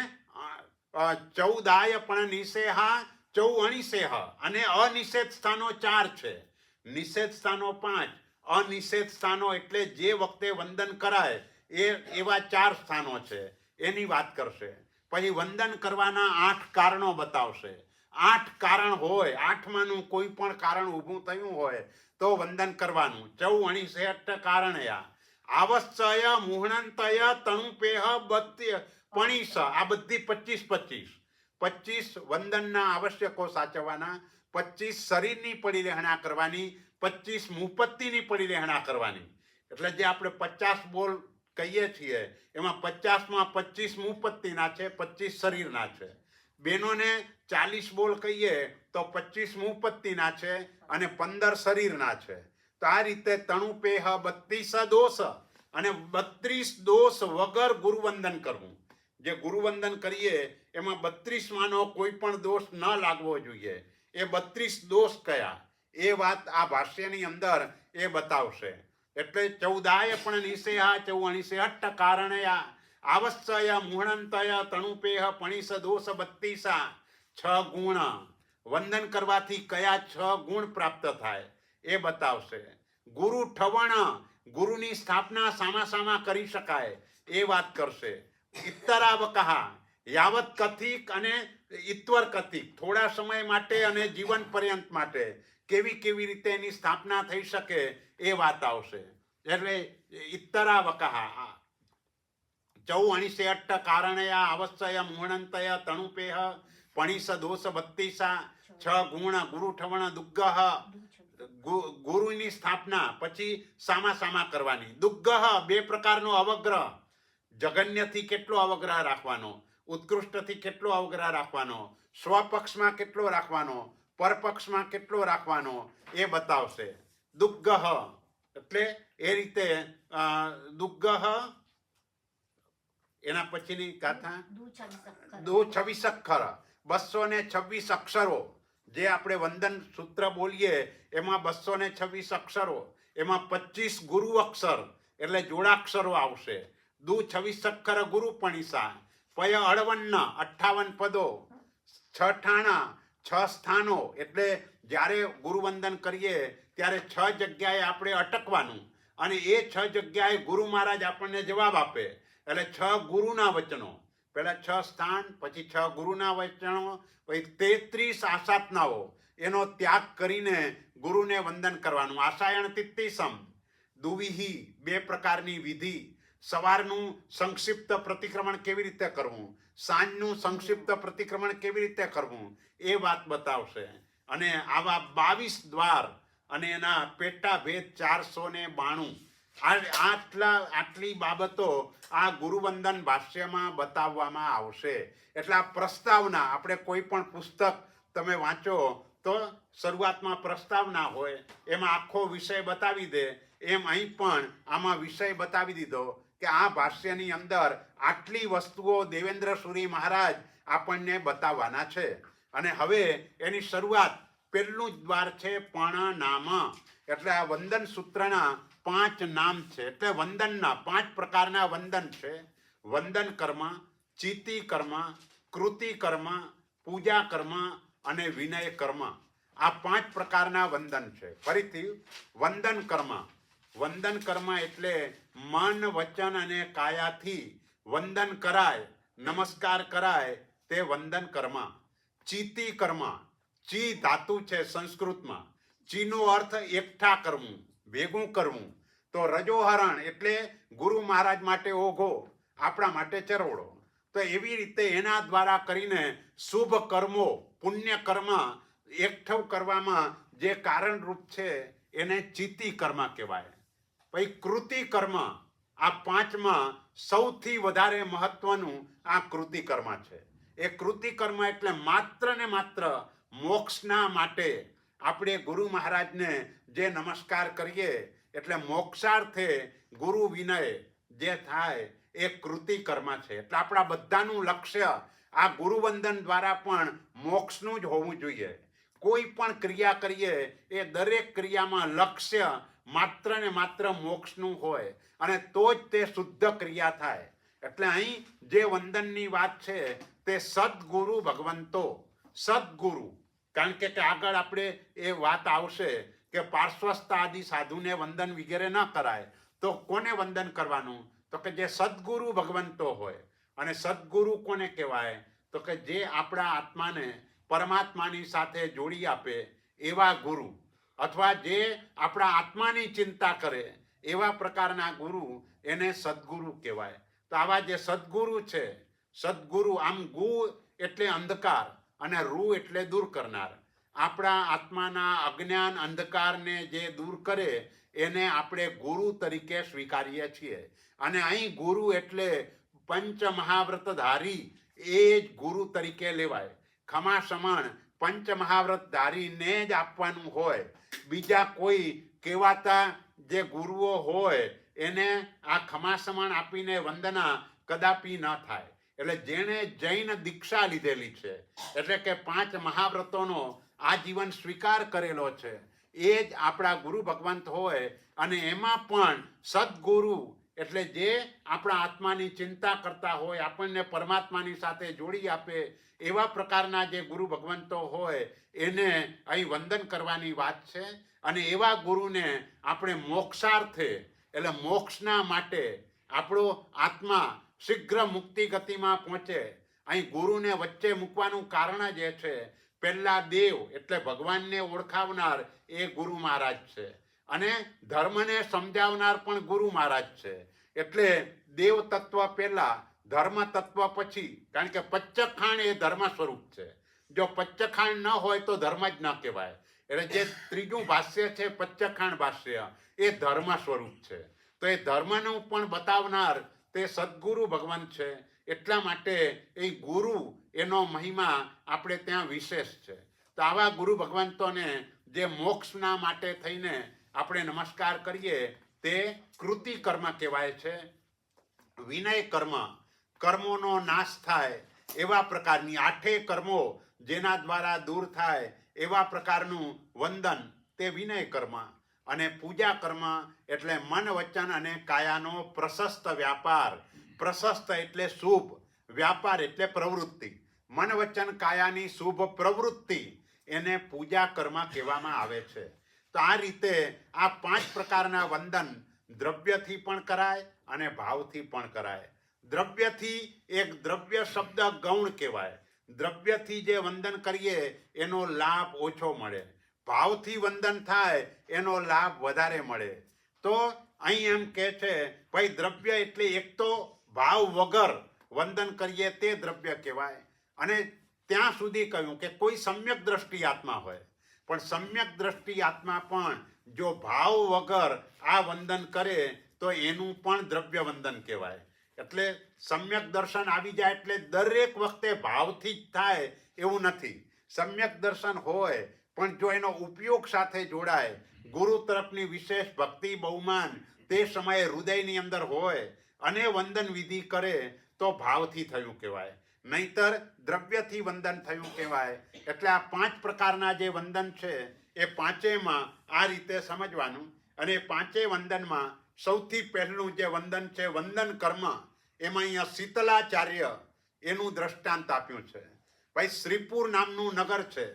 ચૌદાય પણ નિષેહા, ચૌઅણિષેહ. અને અનિષેધ સ્થાનો 4 છે. નિષેધ સ્થાનો 5, અનિષેધ સ્થાનો એટલે જે વખતે વંદન કરાય એવા 4 સ્થાનો છે. એની વાત કરશે. પછી વંદન કરવાના 8 કારણો બતાવશે. 8 કારણ હોય, 8માનું કોઈ પણ કારણ ઊભું થયું હોય તો વંદન કરવાનું. ચૌઅણિષેઠ કારણયા આવશ્ય મુહ્ણંતય તણુપેહ પણીસ. આ બધી 25 વંદનના આવશ્યકો સાચવવાના, 25 શરીરની પડી રહેણા કરવાની, 25 મુપત્તિની પડી રહેણા કરવાની. એટલે જે આપણે 50 બોલ કહીએ છીએ એમાં 50માં 25 મુપત્તિના છે, 25 શરીરના છે. બહેનોને 40 બોલ કહીએ તો 25 મુપત્તિના છે અને 15 શરીરના છે. તો આ રીતે તણુપેહ 32 દોષ, અને 32 દોષ વગર ગુરુવંદન કરવું. જે ગુરુવંદન કરીએ એમાં 32માનો કોઈ પણ દોષ ન લાગવો જોઈએ. એ 32 દોષ કયા એ વાત આ ભાષ્યની અંદર એ બતાવશે. એટલે ચૌદાય પણ નિષેહા, ચૌઅણિષેઠ કારણયા આવશ્ય મુહ્ણંતય તણુપેહ પણીસ દોષ 32. 6 ગુણ. વંદન કરવાથી કયા 6 ગુણ પ્રાપ્ત થાય એ બતાવશે. ગુરુ ઠવણ, ગુરુની સ્થાપના સામા કરી શકાય એ વાત કરશે. ઇત્તરાવકહા, યાવત કથિક અને ઈત્વર કથિક, થોડા સમય માટે અને જીવન પર્યંત માટે કેવી રીતે એની સ્થાપના થઈ શકે એ વાત આવશે. એટલે ઇત્તરાવકહા, ચૌઅણિષેઠ કારણયા આવશ્ય મુહ્ણંતય તણુપેહ પણીસ દોષ 32. 6 ગુણ. ગુરુ ઠવણ દુગ્ગહ, ગુરુની સ્થાપના પછી સામા કરવાની. દુગ્ગહ 2 પ્રકારનો અવગ્રહ. જગન્યથી કેટલો અવગ્રહ રાખવાનો, ઉત્કૃષ્ટથી કેટલો અવગ્રહ રાખવાનો, સ્વપક્ષમાં કેટલો રાખવાનો, પરપક્ષમાં કેટલો રાખવાનો એ બતાવશે. દુગ્ગહ એટલે એ રીતે દુગ્ગહ, એના પછીની ગાથા દુ 26 અક્ષર, 226 અક્ષરો. જે આપણે વંદન સૂત્ર બોલીએ એમાં 226 અક્ષરો, એમાં 25 ગુરુ અક્ષર એટલે જોડાક્ષરો આવશે. દુ 26 અક્ષર ગુરુ પણીસા, પય અળવન્ન 58 પદો, 6 ઠાણા 6 સ્થાનો. એટલે જ્યારે ગુરુવંદન કરીએ ત્યારે 6 જગ્યાએ આપણે અટકવાનું અને એ 6 જગ્યાએ ગુરુ મહારાજ આપણને જવાબ આપે. એટલે 6 ગુરુના વચનો, પહેલા 6 સ્થાન, પછી 6 ગુરુના વચનો, પછી 33 આસાતનાઓ. એનો ત્યાગ કરીને ગુરુને વંદન કરવાનું. આસાયણ તિત્તિસમ, દુવિહી 2 પ્રકારની વિધિ. સવારનું સંક્ષિપ્ત પ્રતિક્રમણ કેવી રીતે કરવું, સાંજનું સંક્ષિપ્ત પ્રતિક્રમણ કેવી રીતે કરવું એ વાત બતાવશે. અને આવા 22 દ્વાર અને એના પેટા ભેદ 492. આટલી બાબતો આ ગુરુવંદન ભાષ્યમાં બતાવવામાં આવશે. એટલે આ પ્રસ્તાવના, આપણે કોઈ પણ પુસ્તક તમે વાંચો તો શરૂઆતમાં પ્રસ્તાવના હોય, એમાં આખો વિષય બતાવી દે. એમ અહીં પણ આમાં વિષય બતાવી દીધો કે આ ભાષ્યની અંદર આટલી વસ્તુઓ દેવેન્દ્ર સુરી મહારાજ આપણને બતાવવાના છે. અને હવે એની શરૂઆત પહેલું જ દ્વાર છે પ્રણાનામ. એટલે આ વંદન સૂત્રના 5 નામ છે. એટલે વંદનના 5 પ્રકારના વંદન છે. વંદન કર્મ, ચિતિ કર્મ, કૃતિ કર્મ, પૂજા કર્મ અને વિનય કર્મ. આ 5 પ્રકારના વંદન છે. ફરીથી વંદન કર્મ. વંદન કર્મ એટલે મન, વચન અને કાયાથી વંદન કરાય, નમસ્કાર કરાય તે વંદન કર્મ. ચિતિ કર્મ, ચી ધાતુ છે સંસ્કૃતમાં. ચીનો અર્થ એકઠા કરવું, ભેગું કરવું. તો રજોહરણ એટલે ગુરુ મહારાજ માટે ઓઘો, આપણા માટે ચરવડો. તો એવી રીતે એના દ્વારા કરીને શુભ કર્મો, પુણ્ય કર્મ એકઠું કરવામાં જે કારણરૂપ છે એને ચિતિ કર્મ કહેવાય. પછી કૃતિ કર્મ, આ 5માં સૌથી વધારે મહત્વનું આ કૃતિ કર્મ છે. એ કૃતિ કર્મ એટલે માત્ર ને માત્ર મોક્ષના માટે આપણે ગુરુ મહારાજને જે નમસ્કાર કરીએ એટલે મોક્ષાર્થે ગુરુ વિનય જે થાય એ કૃતિ કર્મ છે. એટલે આપણા બધાનું લક્ષ્ય આ ગુરુવંદન દ્વારા પણ મોક્ષનું જ હોવું જોઈએ. કોઈ પણ ક્રિયા કરીએ એ દરેક ક્રિયામાં લક્ષ્ય માત્ર ને માત્ર મોક્ષનું હોય અને તો જ તે શુદ્ધ ક્રિયા થાય. એટલે અહીં જે વંદનની વાત છે તે સદગુરુ ભગવંતો. સદગુરુ, કારણ કે આગળ આપણે એ વાત આવશે કે પાર્શ્વસ્થ આદિ સાધુને વંદન વગેરે ન કરાય. તો કોને વંદન કરવાનું? તો કે જે સદગુરુ ભગવંતો હોય. અને સદગુરુ કોને કહેવાય? તો કે જે આપણા આત્માને પરમાત્માની સાથે જોડી આપે એવા ગુરુ, અથવા જે આપણા આત્માની ચિંતા કરે એવા પ્રકારના ગુરુ, એને સદગુરુ કહેવાય. તો આવા જે સદગુરુ છે, સદગુરુ, આમ ગુ એટલે અંધકાર અને રૂ એટલે દૂર કરનાર. આપણા આત્માના અજ્ઞાન અંધકારને જે દૂર કરે એને આપણે ગુરુ તરીકે સ્વીકારીએ છીએ. અને અહીં ગુરુ એટલે પંચ મહાવ્રતધારી, એ જ ગુરુ તરીકે લેવાય. ખમાસમણ પંચ મહાવ્રતધારીને જ આપવાનું હોય. બીજા કોઈ કહેવાતા જે ગુરુઓ હોય એને આ ખમાસમણ આપીને વંદના કદાપી ન થાય. એટલે જેણે જૈન દીક્ષા લીધેલી છે, એટલે કે 5 મહાવ્રતોનો આજીવન સ્વીકાર કરેલો છે, એ જ આપણા ગુરુ ભગવંત હોય. અને એમાં પણ સદગુરુ એટલે જે આપણા આત્માની ચિંતા કરતા હોય, આપણને પરમાત્માની સાથે જોડી આપે એવા પ્રકારના જે ગુરુ ભગવંતો હોય એને અહીં વંદન કરવાની વાત છે. અને એવા ગુરુને આપણે મોક્ષાર્થે એટલે મોક્ષના માટે આપણો આત્મા શીઘ્ર મુક્તિ ગતિમાં પહોંચે. અહીં ગુરુને વચ્ચે મૂકવાનું કારણ જ એ છે, પહેલા દેવ એટલે ભગવાનને ઓળખાવનાર એ ગુરુ મહારાજ છે અને ધર્મને સમજાવનાર પણ ગુરુ મહારાજ છે. એટલે દેવ તત્વ પહેલા, ધર્મ તત્વ પછી. કારણ કે પચ્ચખાણ એ ધર્મ સ્વરૂપ છે. જો પચ્ચખાણ ન હોય તો ધર્મ જ ન કહેવાય. એટલે જે ત્રીજું ભાષ્ય છે પચ્ચખાણ ભાષ્ય, એ ધર્મ સ્વરૂપ છે. તો એ ધર્મનું પણ બતાવનાર તે સદગુરુ ભગવાન છે. એટલા માટે એ ગુરુ એનો મહિમા આપણે ત્યાં વિશેષ છે. તો તો આવા ગુરુ ભગવંતોને જે મોક્ષના માટે થઈને આપણે નમસ્કાર કરીએ તે કૃતિ કર્મ કહેવાય છે. વિનય કર્મ, કર્મોનો નાશ થાય એવા પ્રકારની 8 કર્મો જેના દ્વારા દૂર થાય એવા પ્રકારનું વંદન તે વિનય કર્મ. અને પૂજા કર્મ એટલે મન વચન અને કાયાનો પ્રશસ્ત વ્યાપાર. પ્રશસ્ત એટલે શુભ, વ્યાપાર એટલે પ્રવૃત્તિ. મન વચન કાયાની શુભ પ્રવૃત્તિ એને પૂજા કર્મ કહેવામાં આવે છે. તો આ રીતે આ 5 પ્રકારના વંદન દ્રવ્યથી પણ કરાય અને ભાવથી પણ કરાય. દ્રવ્યથી એક દ્રવ્ય શબ્દ ગૌણ કહેવાય. દ્રવ્યથી જે વંદન કરીએ એનો લાભ ઓછો મળે, ભાવથી વંદન થાય એનો લાભ વધારે મળે. તો અહીં એમ કહે છે ભાઈ દ્રવ્ય એટલે એક તો ભાવ વગર વંદન કરીએ તે દ્રવ્ય કહેવાય. અને ત્યાં સુધી કહ્યું કે કોઈ સમ્યક દ્રષ્ટિ આત્મા હોય, પણ સમ્યક દ્રષ્ટિ આત્મા પણ જો ભાવ વગર આ વંદન કરે તો એનું પણ દ્રવ્ય વંદન કહેવાય. એટલે સમ્યક દર્શન આવી જાય એટલે દરેક વખતે ભાવથી જ થાય એવું નથી. સમ્યક દર્શન હોય પણ જો એનો ઉપયોગ સાથે જોડાય, ગુરુ તરફની વિશેષ ભક્તિ બહુમાન તે સમયે હૃદયની અંદર હોય અને વંદન વિધિ કરે તો ભાવથી થયું કહેવાય, નહીતર દ્રવ્યથી વંદન થયું કહેવાય. એટલે આ 5 પ્રકારના જે વંદન છે એ પાંચેયમાં આ રીતે સમજવાનું. અને 5 વંદનમાં સૌથી પહેલું જે વંદન છે વંદન કર્મ, એમાં અહીંયા શીતલાચાર્ય એનું દ્રષ્ટાંત આપ્યું છે. ભાઈ શ્રીપુર નામનું નગર છે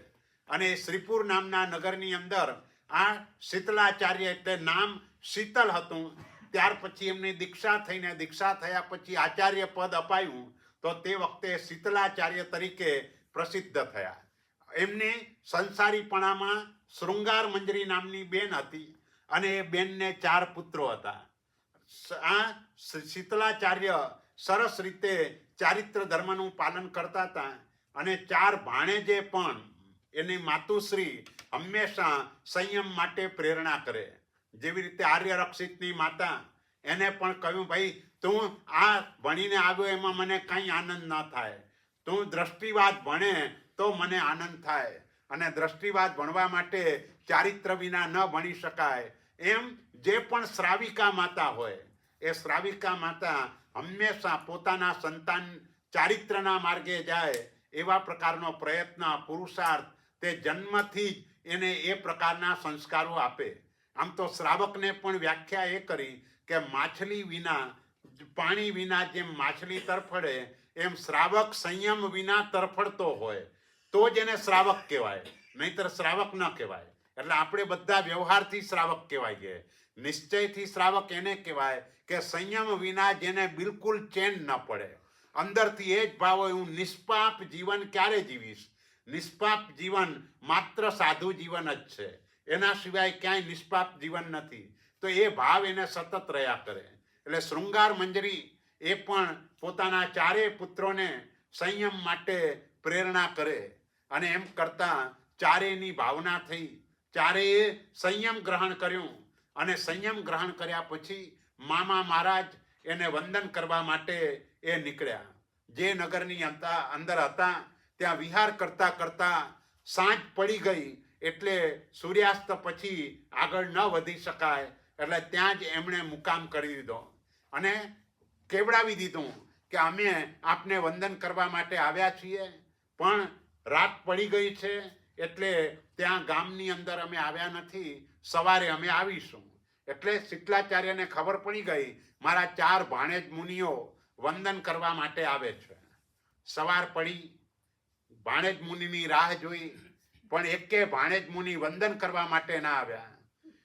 અને શ્રીપુર નામના નગરની અંદર આ શીતલાચાર્ય એટલે નામ શીતલ હતું. ત્યાર પછી એમની દીક્ષા થઈને દીક્ષા થયા પછી આચાર્ય પદ અપાયું તો તે વખતે શીતલાચાર્ય તરીકે પ્રસિદ્ધ થયા. એમની સંસારીપણામાં શૃંગાર મંજરી નામની બેન હતી અને એ બેનને 4 પુત્રો હતા. આ શીતલાચાર્ય સરસ રીતે ચારિત્ર ધર્મનું પાલન કરતા હતા અને 4 ભાણેજે પણ એની માતુશ્રી હંમેશા સંયમ માટે પ્રેરણા કરે. જેવી રીતે આર્ય રક્ષિતની માતા, એને પણ કહ્યું ભાઈ તું આ ભણીને આવ્યો એમાં મને કંઈ આનંદ ન થાય, તું દ્રષ્ટિવાદ ભણે તો મને આનંદ થાય. અને દ્રષ્ટિવાદ ભણવા માટે ચારિત્ર વિના ન ભણી શકાય. એમ જે પણ શ્રાવિકા માતા હોય એ શ્રાવિકા માતા હંમેશા પોતાના સંતાન ચારિત્રના માર્ગે જાય એવા પ્રકારનો પ્રયત્ન, પુરુષાર્થ તે જન્મથી જ એને એ પ્રકારના સંસ્કારો આપે. આમ તો શ્રાવકને પણ વ્યાખ્યા એ કરી કે માછલી વિના, પાણી વિના જેમ માછલી તરફડે એમ શ્રાવક સંયમ વિના તરફડતો હોય તો જ એને શ્રાવક કહેવાય, નહીતર શ્રાવક ન કહેવાય. એટલે આપણે બધા વ્યવહારથી શ્રાવક કહેવાય. નિશ્ચયથી શ્રાવક એને કહેવાય કે સંયમ વિના જેને બિલકુલ ચેન ન પડે, અંદરથી એ જ ભાવ હોય હું નિષ્પાપ જીવન ક્યારે જીવીશ. નિષ્પાપ જીવન માત્ર સાધુ જીવન જ છે, એના સિવાય ક્યાંય નિષ્પાપ જીવન નથી. તો એ ભાવ એને સતત રહ્યા કરે. એટલે શૃંગાર મંજરી એ પણ પોતાના 4 પુત્રોને સંયમ માટે પ્રેરણા કરે અને એમ કરતા 4ની ભાવના થઈ. 4એ સંયમ ગ્રહણ કર્યું અને સંયમ ગ્રહણ કર્યા પછી મામા મહારાજ એને વંદન કરવા માટે એ નીકળ્યા. જે નગરની અંદર હતા ત્યાં વિહાર કરતા કરતા સાંજ પડી ગઈ એટલે સૂર્યાસ્ત પછી આગળ ન વધી શકાય એટલે ત્યાં જ એમણે મુકામ કરી દીધો અને કેવડાવી દીધું કે અમે આપને વંદન કરવા માટે આવ્યા છીએ પણ રાત પડી ગઈ છે એટલે ત્યાં ગામની અંદર અમે આવ્યા નથી, સવારે અમે આવીશું. એટલે શીતલાચાર્યને ખબર પડી ગઈ મારા 4 ભાણેજ મુનિઓ વંદન કરવા માટે આવે છે. સવાર પડી, ભાણેજ મુનિની રાહ જોઈ પણ એકે ભાણેજ મુનિ વંદન કરવા માટે ના આવ્યા.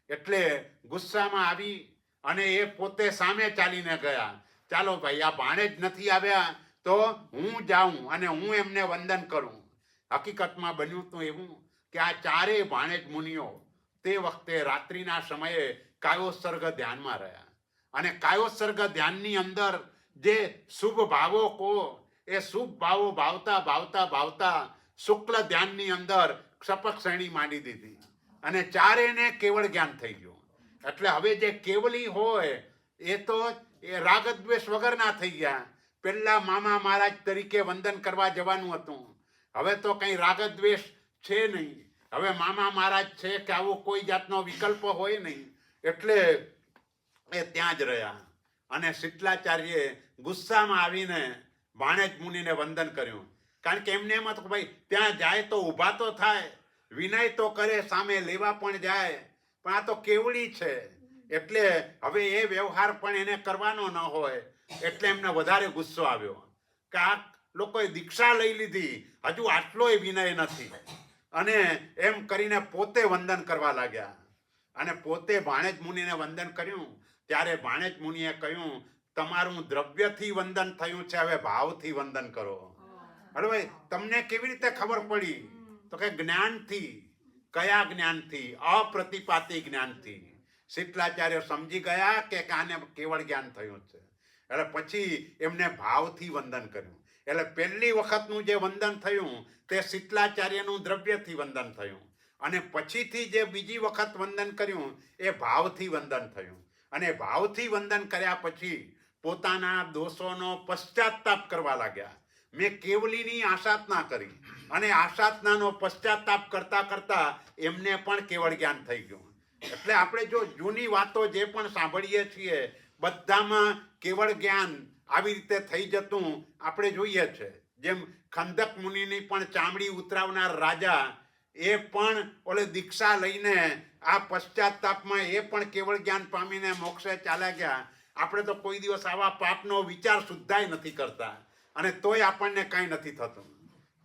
એટલે ગુસ્સામાં આવી અને એ પોતે સામે ચાલીને ગયા. ચાલો ભાઈ આ ભાણેજ નથી આવ્યા તો હું જાઉં અને હું એમને વંદન કરું. હકીકતમાં બન્યું તો એવું કે આ 4 ભાણેજ મુનિઓ તે વખતે રાત્રિના સમયે કાયોત્સર્ગ ધ્યાનમાં રહ્યા અને કાયોત્સર્ગ ધ્યાનની અંદર જે શુભ ભાવો કહો એ શુભ ભાવો ભાવતા ભાવતા ભાવતા શુક્લ ધ્યાનની અંદર ક્ષપક શ્રેણી માંડી દીધી અને 4ને કેવળ જ્ઞાન થઈ ગયું. એટલે હવે જે કેવલી હોય એ તો એ રાગદ્વેષ વગરના થઈ ગયા. પહેલા મામા મહારાજ તરીકે વંદન કરવા જવાનું હતું, હવે તો કંઈ રાગદ્વેષ છે નહીં. હવે મામા મહારાજ છે કે આવો કોઈ જાતનો વિકલ્પ હોય નહીં, એટલે એ ત્યાં જ રહ્યા. અને શીતલાચાર્યે ગુસ્સામાં આવીને ભાણેજ મુનિને વંદન કર્યું. કારણ કે એમને એમ હતું કે ભાઈ ત્યાં જાય તો ઊભા તો થાય, વિનય તો કરે, સામે લેવા પણ જાય, પણ આ તો કેવડી છે, એટલે હવે એ વ્યવહાર પણ એને કરવાનો ન હોય, એટલે એમને વધારે ગુસ્સો આવ્યો કે આ લોકોએ દીક્ષા લઈ લીધી, હજુ આટલોય વિનય નથી. અને એમ કરીને પોતે વંદન કરવા લાગ્યા. અને પોતે ભાણેજ મુનિને વંદન કર્યું. ત્યારે ભાણેજ મુનિએ કહ્યું, તમારું દ્રવ્યથી વંદન થયું છે, હવે ભાવથી વંદન કરો. અરે ભાઈ, તમને કેવી રીતે ખબર પડી? તો કે જ્ઞાનથી. કયા જ્ઞાનથી? અપ્રતિપાતી જ્ઞાનથી. શીતલાચાર્ય સમજી ગયા કે આને કેવળ જ્ઞાન થયું છે. એટલે પછી એમને ભાવથી વંદન કર્યું. એટલે પહેલી વખતનું જે વંદન થયું તે શીતલાચાર્યનું દ્રવ્યથી વંદન થયું. અને પછીથી જે બીજી વખત વંદન કર્યું એ ભાવથી વંદન થયું. અને ભાવથી વંદન કર્યા પછી પોતાના દોષોનો પશ્ચાતાપ કરવા લાગ્યા. મેં કેવલીની આસાધના કરી, અને આસાધનાનો પશ્ચાતાપ કરતા કરતા એમને પણ કેવળ જ્ઞાન થઈ ગયું. એટલે આપણે જો જૂની વાતો જે પણ સાંભળીએ છીએ બધામાં કેવળ જ્ઞાન આવી રીતે થઈ જતું આપણે જોઈએ છે. જેમ ખંદક મુનિની પણ ચામડી ઉતરાવનાર રાજા, એ પણ ઓલે દીક્ષા લઈને આ પશ્ચાતાપમાં એ પણ કેવળ જ્ઞાન પામીને મોક્ષે ચાલ્યા ગયા. આપણે તો કોઈ દિવસ આવા પાપનો વિચાર સુદ્ધાય નથી કરતા, અને તોય આપણને કાંઈ નથી થતું.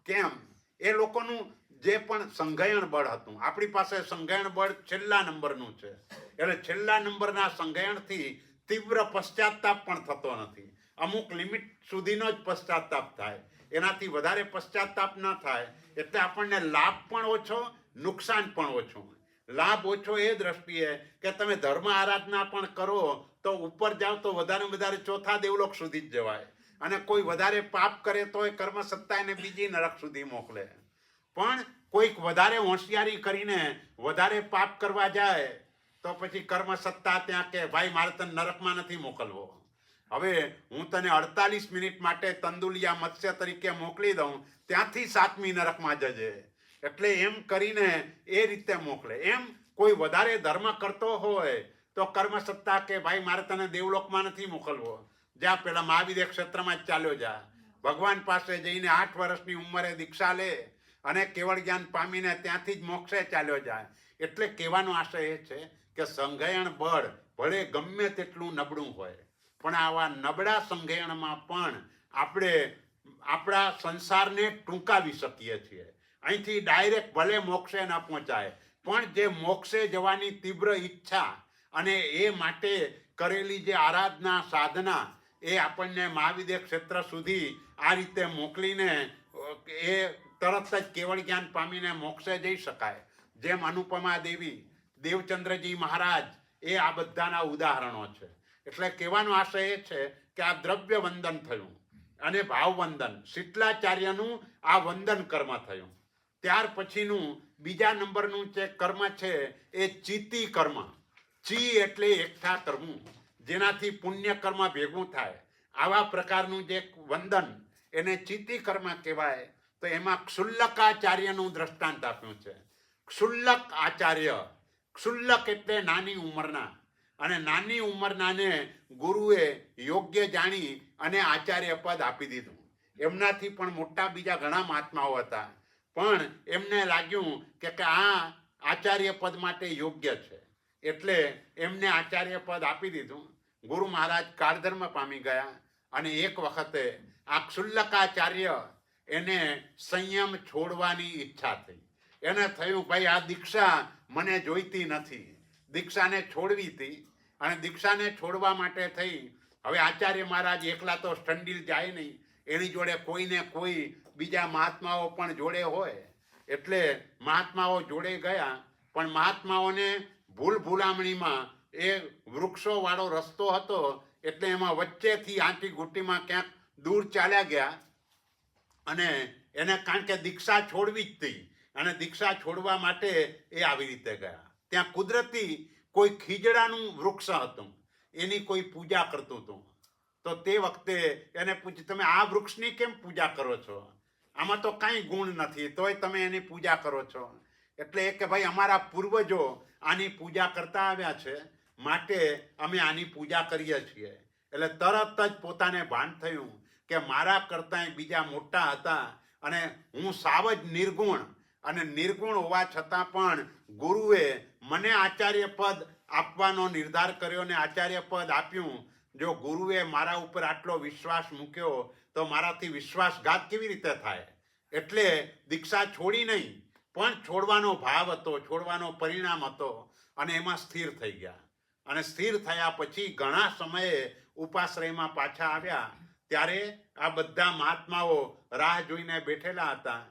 કેમ? એ લોકોનું જે પણ સંઘયણ બળ હતું, આપણી પાસે સંઘયણ બળ છેલ્લા નંબરનું છે. એટલે છેલ્લા નંબરના સંઘયણથી તીવ્ર પશ્ચાતાપ પણ થતો નથી. અમુક લિમિટ સુધીનો જ પશ્ચાતાપ થાય, એનાથી વધારે પશ્ચાતાપ ન થાય. એટલે આપણને લાભ પણ ઓછો, નુકસાન પણ ઓછું. લાભ ઓછો એ દ્રષ્ટિએ કે તમે ધર્મ આરાધના પણ કરો તો ઉપર જાઓ તો વધારે વધારે ચોથા દેવલોક સુધી જ જવાય, અને કોઈ વધારે પાપ કરે તો એ કર્મ સત્તા એને બીજી નરક સુધી મોકલે. પણ કોઈક વધારે હોશિયારી કરીને વધારે પાપ કરવા જાય તો પછી કર્મ સત્તા ત્યાં કે ભાઈ મારે તને નરકમાં નથી મોકલવો, હવે હું તને 48 મિનિટ માટે તંદુલિયા મત્સ્ય તરીકે મોકલી દઉં, ત્યાંથી 7મી નરકમાં જજે. એટલે એમ કરીને એ રીતે મોકલે. એમ કોઈ વધારે ધર્મ કરતો હોય તો કર્મ સત્તા કે ભાઈ મારે તને દેવલોકમાં નથી મોકલવો, જા પેલા મહાવીર ક્ષેત્રમાં જ ચાલ્યો જા. ભગવાન પાસે જઈને 8 વર્ષની ઉંમરે દીક્ષા લે અને કેવળ જ્ઞાન પામીને ત્યાંથી જ મોક્ષે ચાલ્યો જાય. એટલે કહેવાનો આશય એ છે કે સંઘયણ બળ ભલે ગમે તેટલું નબળું હોય, પણ આવા નબળા સંઘયણમાં પણ આપણે આપણા સંસારને ટૂંકાવી શકીએ છીએ. અહીંથી ડાયરેક્ટ ભલે મોક્ષે ન પહોંચાય, પણ જે મોક્ષે જવાની તીવ્ર ઈચ્છા અને એ માટે કરેલી જે આરાધના સાધના, એ આપણને મહાવિદ્ય ક્ષેત્ર સુધી આ રીતે મોકલીને એ તરત જ કેવળ જ્ઞાન પામીને મોક્ષે જઈ શકાય. જેમ અનુપમા દેવી, દેવચંદ્રજી મહારાજ, એ આ બધાના ઉદાહરણો છે. એટલે કહેવાનો આશય એ છે કે આ દ્રવ્ય વંદન થયું અને ભાવ વંદન, શીતલાચાર્યનું આ વંદન કર્મ થયું. ત્યાર પછીનું બીજા નંબરનું જે કર્મ છે એ ચિતિ કર્મ. ચી એટલે એકઠા કરવું, જેનાથી પુણ્ય કર્મ ભેગું થાય. આવા પ્રકારનું જે વંદન એને ચિતિ કર્મ કહેવાય. તો એમાં ક્ષુલ્લકાચાર્યનું દ્રષ્ટાંત આપ્યું છે. ક્ષુલ્લક આચાર્ય, ક્ષુલ્લક એટલે નાની ઉંમરના, અને નાની ઉંમરનાને ગુરુએ યોગ્ય જાણી અને આચાર્ય પદ આપી દીધું. એમનાથી પણ મોટા બીજા ઘણા મહાત્માઓ હતા, પણ એમને લાગ્યું કે આ આચાર્ય પદ માટે યોગ્ય છે, એટલે એમને આચાર્ય પદ આપી દીધું. ગુરુ મહારાજ કાળધર્મ પામી ગયા, અને એક વખતે આ ક્ષુલ્લકાચાર્ય એને સંયમ છોડવાની ઈચ્છા થઈ. એને થયું ભાઈ આ દીક્ષા મને જોઈતી નથી, દીક્ષાને છોડવી હતી. અને દીક્ષાને છોડવા માટે થઈ. હવે આચાર્ય મહારાજ એકલા તો સ્ટંડીલ જાય નહીં, એની જોડે કોઈને કોઈ બીજા મહાત્માઓ પણ જોડે હોય. એટલે મહાત્માઓ જોડે ગયા, પણ મહાત્માઓને ભૂલ ભૂલામણીમાં એ વૃક્ષોવાળો રસ્તો હતો, એટલે એમાં વચ્ચેથી આંટી ઘૂંટીમાં ક્યાંક દૂર ચાલ્યા ગયા. અને એને કારણ કે દીક્ષા છોડવી જ હતી, અને દીક્ષા છોડવા માટે એ આવી રીતે ગયા. ત્યાં કુદરતી કોઈ ખીજડાનું વૃક્ષ હતું, એની કોઈ પૂજા કરતું હતું. તો તે વખતે એને પૂછ્યું, તમે આ વૃક્ષની કેમ પૂજા કરો છો? આમાં તો કાંઈ ગુણ નથી, તોય તમે એની પૂજા કરો છો. એટલે એ કે ભાઈ અમારા પૂર્વજો આની પૂજા કરતા આવ્યા છે, માટે અમે આની પૂજા કરીએ છીએ. એટલે તરત જ પોતાને ભાન થયું કે મારા કરતાંય બીજા મોટા હતા અને હું સાવ જ નિર્ગુણ, અને નિર્ગુણ હોવા છતાં પણ ગુરુએ મને આચાર્ય પદ આપવાનો નિર્ધાર કર્યો ને આચાર્ય પદ આપ્યું. જો ગુરુએ મારા ઉપર આટલો વિશ્વાસ મૂક્યો તો મારાથી વિશ્વાસઘાત કેવી રીતે થાય? એટલે દીક્ષા છોડી નહીં, પણ છોડવાનો ભાવ હતો, છોડવાનો પરિણામ હતો, અને એમાં સ્થિર થઈ ગયા. અને સ્થિર થયા પછી ઘણા સમયે ઉપાશ્રયમાં પાછા આવ્યા ત્યારે આ બધા મહાત્માઓ રાહ જોઈને બેઠેલા હતા.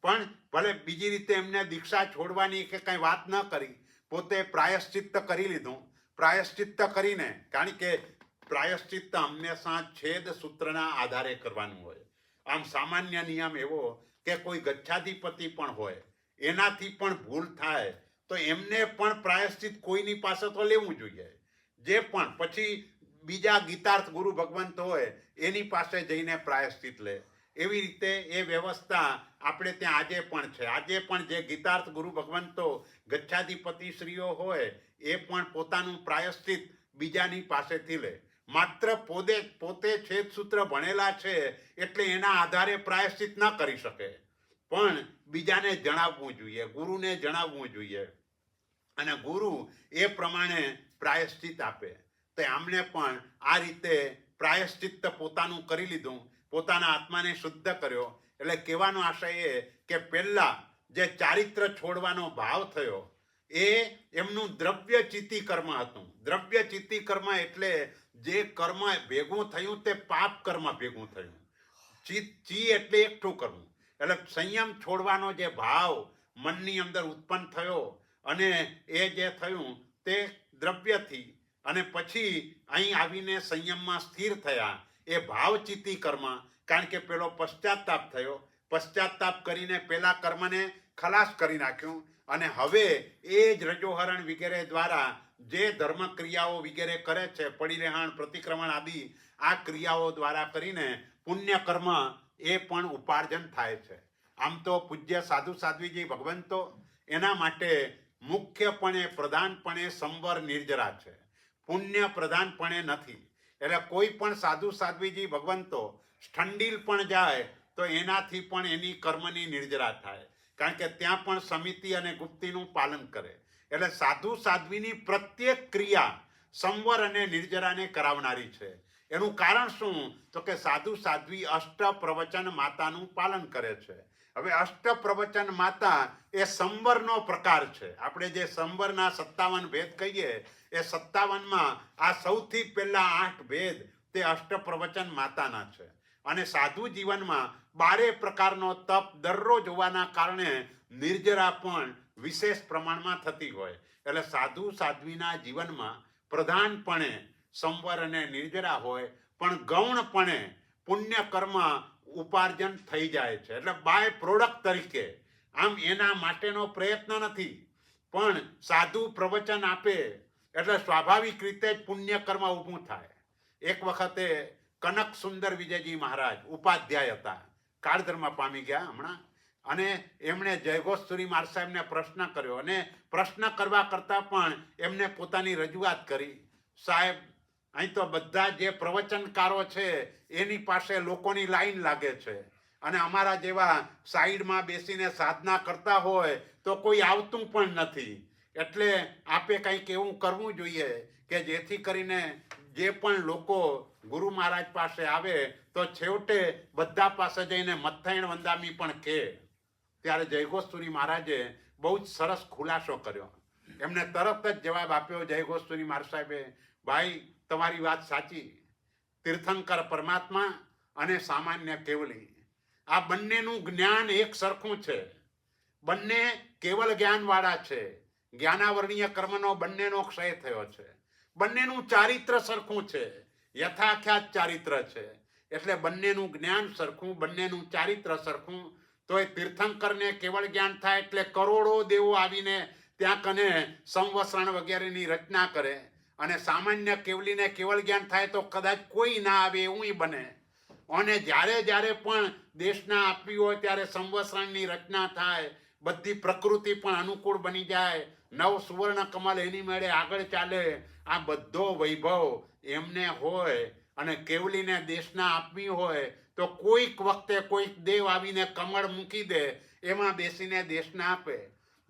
પણ ભલે બીજી રીતે એમને દીક્ષા છોડવાની કે કંઈ વાત ન કરી, પોતે પ્રાયશ્ચિત્ત કરી લીધું. પ્રાયશ્ચિત્ત કરીને, કારણ કે પ્રાયશ્ચિત્ત હંમેશા છેદ સૂત્રના આધારે કરવાનું હોય. આમ સામાન્ય નિયમ એવો કે કોઈ ગચ્છાધિપતિ પણ હોય, એનાથી પણ ભૂલ થાય તો એમને પણ પ્રાયશ્ચિત કોઈની પાસે તો લેવું જોઈએ. જે પણ પછી બીજા ગીતાર્થ ગુરુ ભગવંત હોય એની પાસે જઈને પ્રાયશ્ચિત લે. એવી રીતે એ વ્યવસ્થા આપણે ત્યાં આજે પણ છે. આજે પણ જે ગીતાર્થ ગુરુ ભગવંતો ગચ્છાધિપતિ શ્રીઓ હોય એ પણ પોતાનું પ્રાયશ્ચિત બીજાની પાસેથી લે. માત્ર પોતે છેદસૂત્ર ભણેલા છે એટલે એના આધારે પ્રાયશ્ચિત ન કરી શકે, પણ બીજાને જણાવવું જોઈએ, ગુરુને જણાવવું જોઈએ, અને ગુરુ એ પ્રમાણે પ્રાયશ્ચિત આપે. તો આમને પણ આ રીતે પ્રાયશ્ચિત્ત પોતાનું કરી લીધું, પોતાના આત્માને શુદ્ધ કર્યો. એટલે કહેવાનો આશય એ કે પહેલા જે ચારિત્ર છોડવાનો ભાવ થયો એ એમનું દ્રવ્ય ચિત્તી કર્મ હતું. દ્રવ્ય ચિત્તી કર્મ એટલે જે કર્મ ભેગું થયું તે પાપ કર્મ ભેગું થયું. ચી એટલે એકઠું કરવું. એટલે સંયમ છોડવાનો જે ભાવ મનની અંદર ઉત્પન્ન થયો અને એ જે થયું તે દ્રવ્યથી, અને પછી અહીં આવીને સંયમમાં સ્થિર થયા એ ભાવચિત્તી કર્મ. કારણ કે પેલો પશ્ચાતાપ થયો, પશ્ચાતાપ કરીને પેલા કર્મને ખલાસ કરી નાખ્યું, અને હવે એ જ રજોહરણ વગેરે દ્વારા જે ધર્મ ક્રિયાઓ વગેરે કરે છે, પડિરેહાણ, પ્રતિક્રમણ આદિ આ ક્રિયાઓ દ્વારા કરીને પુણ્ય કર્મ એ પણ ઉપાર્જન થાય છે. આમ તો પૂજ્ય સાધુ સાધ્વીજી ભગવંતો એના માટે મુખ્યપણે પ્રધાનપણે સંવર નિર્જરા છે, પુણ્ય પ્રધાનપણે નથી. એટલે કોઈ પણ સાધુ સાધ્વીજી ભગવંતો ઠંડીલ પણ જાય તો એનાથી પણ એની કર્મની નિર્જરા થાય, કારણ કે ત્યાં પણ સમિતિ અને ગુપ્તિનું પાલન કરે. એટલે સાધુ સાધ્વીની પ્રત્યેક ક્રિયા સંવર અને નિર્જરાને કરાવનારી છે. એનું કારણ શું? તો કે સાધુ સાધ્વી અષ્ટ પ્રવચન માતાનું પાલન કરે છે. હવે અષ્ટ પ્રવચન માતા એ સંવરનો પ્રકાર છે. આપણે જે સંવરના 57 ભેદ કહીએ એ 57માં આ સૌથી પહેલા 8 ભેદ તે અષ્ટ પ્રવચન માતાના છે. અને સાધુ જીવનમાં 12 પ્રકારનો તપ દરરોજ હોવાના કારણે નિર્જરા પણ વિશેષ પ્રમાણમાં થતી હોય. એટલે સાધુ સાધ્વીના જીવનમાં પ્રધાનપણે સંવર અને નિર્જરા હોય, પણ ગૌણપણે પુણ્ય કર્મ ઉપાર્જન થઈ જાય છે. એટલે બાય પ્રોડક્ટ તરીકે, આમ એના માટેનો પ્રયત્ન નથી, પણ સાધુ પ્રવચન આપે એટલે સ્વાભાવિક રીતે જ પુણ્ય કર્મ ઊભું થાય. એક વખતે કનક સુંદર વિજયજી મહારાજ ઉપાધ્યાય હતા, કાળધર્મ પામી ગયા હમણાં, અને એમણે જયઘોષસુરી મહારાજ સાહેબને પ્રશ્ન કર્યો, અને પ્રશ્ન કરવા કરતાં પણ એમને પોતાની રજૂઆત કરી. સાહેબ, અહીં તો બધા જે પ્રવચનકારો છે એની પાસે લોકોની લાઈન લાગે છે, અને અમારા જેવા સાઈડમાં બેસીને સાધના કરતા હોય તો કોઈ આવતું પણ નથી. એટલે આપે કંઈક એવું કરવું જોઈએ કે જેથી કરીને જે પણ લોકો ગુરુ મહારાજ પાસે આવે તો છેવટે બધા પાસે જઈને મથૈણ વંદામી પણ કહે. ત્યારે જયઘોષસુરી મહારાજે બહુ જ સરસ ખુલાસો કર્યો. એમને તરત જ જવાબ આપ્યો જયઘોષસુરી મહારાજ સાહેબે, ભાઈ તમારી વાત સાચી, તીર્થંકર પરમાત્મા અને સામાન્ય કેવલી આ બંનેનું જ્ઞાન એક સરખું છે, બંને કેવલ જ્ઞાનવાળા છે. જ્ઞાનાવરણીય કર્મનો બંનેનો ક્ષય થયો છે, બંનેનું ચારિત્ર સરખું છે, યથાખ્યાત ચારિત્ર છે. એટલે બંનેનું જ્ઞાન સરખું, બંનેનું ચારિત્ર સરખું. તો એ તીર્થંકરને કેવળ જ્ઞાન થાય એટલે કરોડો દેવો આવીને ત્યાં કને સંવસરણ વગેરેની રચના કરે, અને સામાન્ય કેવલીને કેવળ જ્ઞાન થાય તો કદાચ કોઈ ના આવે એવું બને. અને જ્યારે પણ દેશના આપવી હોય ત્યારે સંવત્સરણની રચના થાય, બધી પ્રકૃતિ પણ અનુકૂળ બની જાય, નવ સુવર્ણ કમલ એની મેળે આગળ ચાલે, આ બધો વૈભવ એમને હોય અને કેવલીને દેશના આપવી હોય તો કોઈક વખતે કોઈક દેવ આવીને કમળ મૂકી દે, એમાં બેસીને દેશના આપે.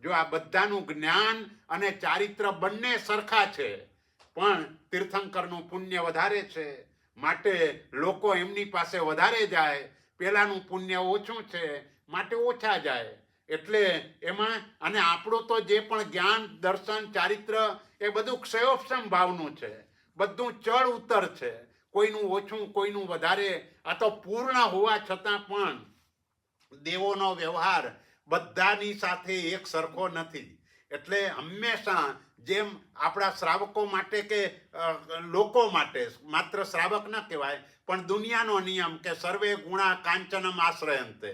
જો આ બધાનું જ્ઞાન અને ચારિત્ર બંને સરખા છે, પણ તીર્થંકરનું પુણ્ય વધારે છે માટે લોકો એમની પાસે વધારે જાય, પેલાનું પુણ્ય ઓછું છે માટે ઓછા જાય. એટલે એમાં અને આપણું તો જે પણ જ્ઞાન દર્શન ચારિત્ર એ બધું ક્ષયોપસમ ભાવનું છે, બધું ચડ ઉતર છે, કોઈનું ઓછું કોઈનું વધારે. આ તો પૂર્ણ હોવા છતાં પણ દેવોનો વ્યવહાર બધાની સાથે એક સરખો નથી. એટલે હંમેશા જેમ આપણા શ્રાવકો માટે કે લોકો માટે, માત્ર શ્રાવક ન કહેવાય પણ દુનિયાનો નિયમ કે સર્વે ગુણા કાંચનમ આશ્રયંતે,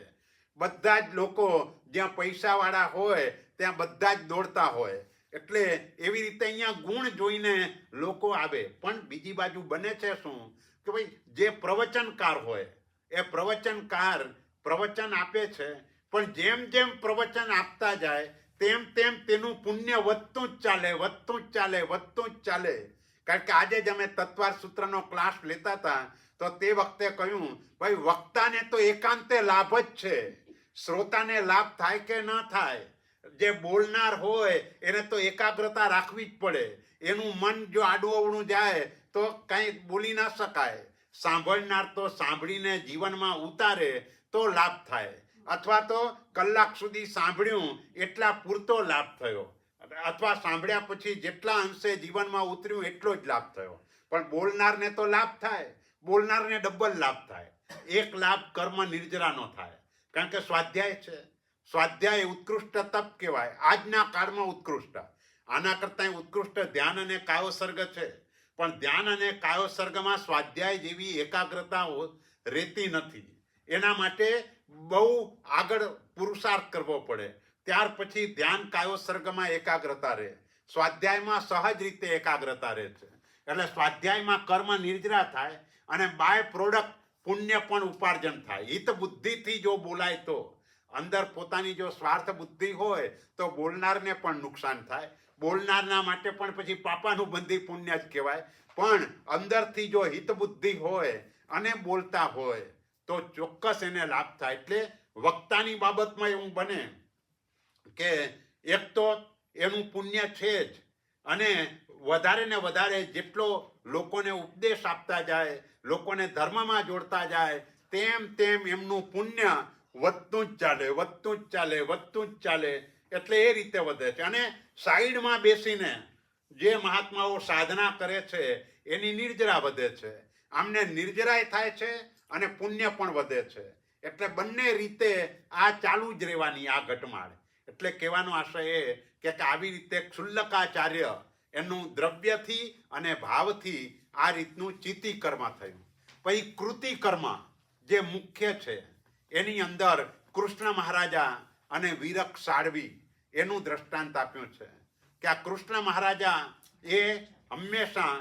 બધા જ લોકો જ્યાં પૈસાવાળા હોય ત્યાં બધા જ દોડતા હોય. એટલે એવી રીતે અહીંયા ગુણ જોઈને લોકો આવે. પણ બીજી બાજુ બને છે શું કે ભાઈ જે પ્રવચનકાર હોય એ પ્રવચનકાર પ્રવચન આપે છે, પણ જેમ જેમ પ્રવચન આપતા જાય તેમ તેમ તેનું પુણ્ય વધતું જ ચાલે, વધતું જ ચાલે, વધતું જ ચાલે. કારણ કે આજે જ અમે તત્વાર સૂત્રનો ક્લાસ લેતા હતા તો તે વખતે કહ્યું ભાઈ વક્તાને તો એકાંતે લાભ જ છે, શ્રોતાને લાભ થાય કે ન થાય, જે બોલનાર હોય એને તો એકાગ્રતા રાખવી જ પડે. એનું મન જો આડું અવળું જાય તો કાંઈ બોલી ન શકાય. સાંભળનાર તો સાંભળીને જીવનમાં ઉતારે તો લાભ થાય, અથવા તો કલાક સુધી સાંભળ્યું એટલા પૂરતો લાભ થયો, અથવા સાંભળ્યા પછી જેટલા અંશે જીવનમાં ઉતર્યું એટલો જ લાભ થયો. પણ બોલનારને તો લાભ થાય, બોલનારને ડબલ લાભ થાય. એક લાભ કર્મ નિર્જરાનો થાય, કારણ કે સ્વાધ્યાય છે. સ્વાધ્યાય ઉત્કૃષ્ટ તપ કહેવાય, આજના કાળમાં ઉત્કૃષ્ટ. આના કરતાં ઉત્કૃષ્ટ ધ્યાન અને કાયોસર્ગ છે, પણ ધ્યાન અને કાયોસર્ગમાં સ્વાધ્યાય જેવી એકાગ્રતા રહેતી નથી. એના માટે બહુ આગળ પુરુષાર્થ કરવો પડે, ત્યાર પછી ધ્યાન કાયોસર્ગમાં એકાગ્રતા રહે. સ્વાધ્યાયમાં સહજ રીતે એકાગ્રતા રહે છે. એટલે સ્વાધ્યાયમાં કર્મ નિર્જરા થાય અને બાય પ્રોડક્ટ પુણ્ય પણ ઉપાર્જન થાય. હિત બુદ્ધિથી જો બોલાય તો, અંદર પોતાની જો સ્વાર્થ બુદ્ધિ હોય તો બોલનારને પણ નુકસાન થાય, બોલનારના માટે પણ પછી પાપાનું બંધી પુણ્ય જ કહેવાય. પણ અંદરથી જો હિત બુદ્ધિ હોય અને બોલતા હોય તો ચોક્કસ એને લાભ થાય. એટલે વક્તાની બાબતમાં એવું બને કે એક તો એનું પુણ્ય છે જ, અને વધારે ને વધારે જેટલો લોકોને ઉપદેશ આપતા જાય, લોકોને ધર્મમાં જોડતા જાય, તેમ તેમ એમનું પુણ્ય વધતું જ ચાલે, વધતું જ ચાલે, વધતું જ ચાલે. એટલે એ રીતે વધે છે. અને સાઈડમાં બેસીને જે મહાત્માઓ સાધના કરે છે એની નિર્જરા વધે છે, આમને નિર્જરાય થાય છે અને પુણ્ય પણ વધે છે. એટલે બંને રીતે આ ચાલુ જ રહેવાની આ ઘટમાળ. એટલે કહેવાનો આશય એ કે આવી રીતે ક્ષુલ્લકાચાર્ય એનું દ્રવ્યથી અને ભાવથી આ રીતનું ચિત્તી કર્મ થયું. પછી કૃતિ કર્મ જે મુખ્ય છે એની અંદર કૃષ્ણ મહારાજા અને વીરક સાળવી એનું દ્રષ્ટાંત આપ્યું છે કે આ કૃષ્ણ મહારાજા એ હંમેશા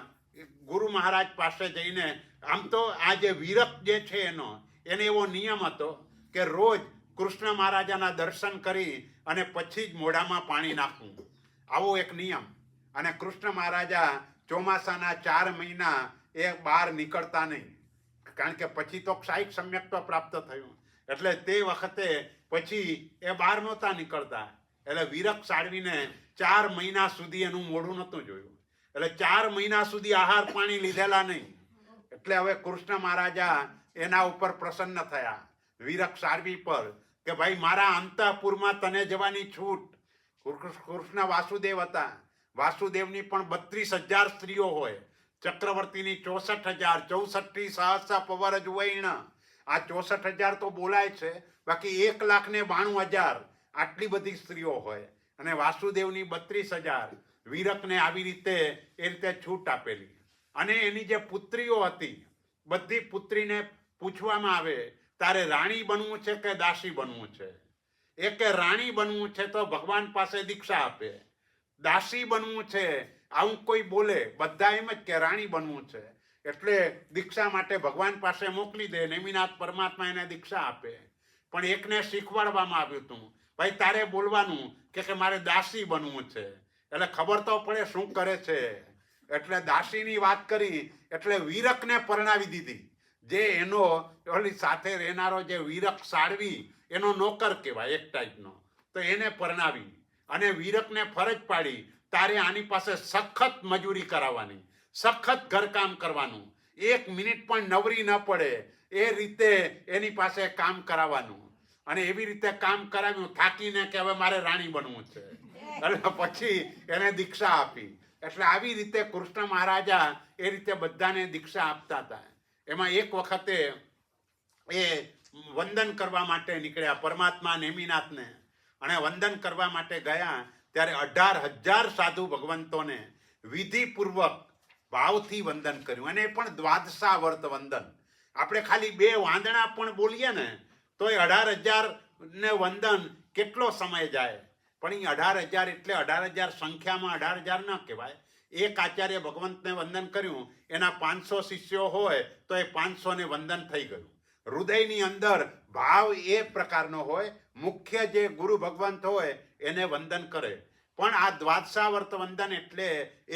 ગુરુ મહારાજ પાસે જઈને, આમ તો આ જે વીરક જે છે એને એવો નિયમ હતો કે રોજ કૃષ્ણ મહારાજાના દર્શન કરી અને પછી જ મોઢામાં પાણી નાખવું, આવો એક નિયમ. અને કૃષ્ણ મહારાજા ચોમાસાના 4 મહિના એ બહાર નીકળતા નહીં, કારણ કે પછી તો ક્ષાયિક સમ્યક્ત્વ પ્રાપ્ત થયું. એટલે તે વખતે પછી એ બહાર નહોતા નીકળતા. એટલે વીરક સાળવીને 4 મહિના સુધી એનું મોઢું નહોતું જોયું. એટલે 4 મહિના સુધી આહાર પાણી લીધેલા નહીં. એટલે હવે કૃષ્ણ મહારાજા એના ઉપર પ્રસન્ન થયા, વીરક સાળવી પર, કે ભાઈ મારા અંતઃપુરમાં તને જવાની છૂટ. કૃષ્ણ વાસુદેવ હતા, વાસુદેવની પણ 32,000 સ્ત્રીઓ હોય, ચક્રવર્તીની 64,000, 64 સહસ્ર પવર જુવૈણ. આ 64,000 તો બોલાય છે, બાકી 1,92,000 આટલી બધી સ્ત્રીઓ હોય, અને વાસુદેવની 32,000. વીરકને આવી રીતે એ રીતે છૂટ આપેલી. અને એની જે પુત્રીઓ હતી, બધી પુત્રીને પૂછવામાં આવે તારે રાણી બનવું છે કે દાસી બનવું છે. એ કે રાણી બનવું છે તો ભગવાન પાસે દીક્ષા આપે, દાસી બનવું છે આવું કોઈ બોલે બધા એમ જ કે રાણી બનવું છે. એટલે દીક્ષા માટે ભગવાન પાસે મોકલી દે. નેમિનાથ પરમાત્મા એને દીક્ષા આપે. પણ એકને શીખવાડવામાં આવ્યું હતું, ભાઈ તારે બોલવાનું કે મારે દાસી બનવું છે. એટલે ખબર તો પડે શું કરે છે. એટલે દાસીની વાત કરી એટલે વીરકને પરણાવી દીધી. જે એનો ઓલી સાથે રહેનારો જે વીરક સાળવી એનો નોકર કહેવાય એક ટાઈપનો, તો એને પરણાવી અને વીરકને ફરજ પાડી તારે આની પાસે સખત મજૂરી કરાવવાની, સખત ઘરકામ કરવાનું, 1 મિનિટ પણ નવરી ન પડે એ રીતે એની પાસે કામ કરાવવાનું. અને એવી રીતે કામ કરાવ્યું થાકીને કે હવે મારે રાણી બનવું છે. એટલે પછી એને દીક્ષા આપી. એટલે આવી રીતે કૃષ્ણ મહારાજા એ રીતે બધાને દીક્ષા આપતા હતા. એમાં એક વખતે એ વંદન કરવા માટે નીકળ્યા પરમાત્મા નેમિનાથને, અને વંદન કરવા માટે ગયા ત્યારે 18,000 સાધુ ભગવંતોને વિધિપૂર્વક ભાવથી વંદન કર્યું. અને એ પણ દ્વાદશાવર્ત વંદન. આપણે ખાલી 2 વાંદણા પણ બોલીએ ને તોય 18,000 ને વંદન કેટલો સમય જાય. પણ એ 18,000 એટલે 18,000 સંખ્યામાં 18,000 ન કહેવાય. એક આચાર્ય ભગવંતને વંદન કર્યું, એના 500 શિષ્યો હોય તો એ 500 ને વંદન થઈ ગયું. હૃદયની અંદર ભાવ એ પ્રકારનો હોય. મુખ્ય જે ગુરુ ભગવંત હોય એને વંદન કરે. પણ આ દ્વાદશાવર્ત વંદન એટલે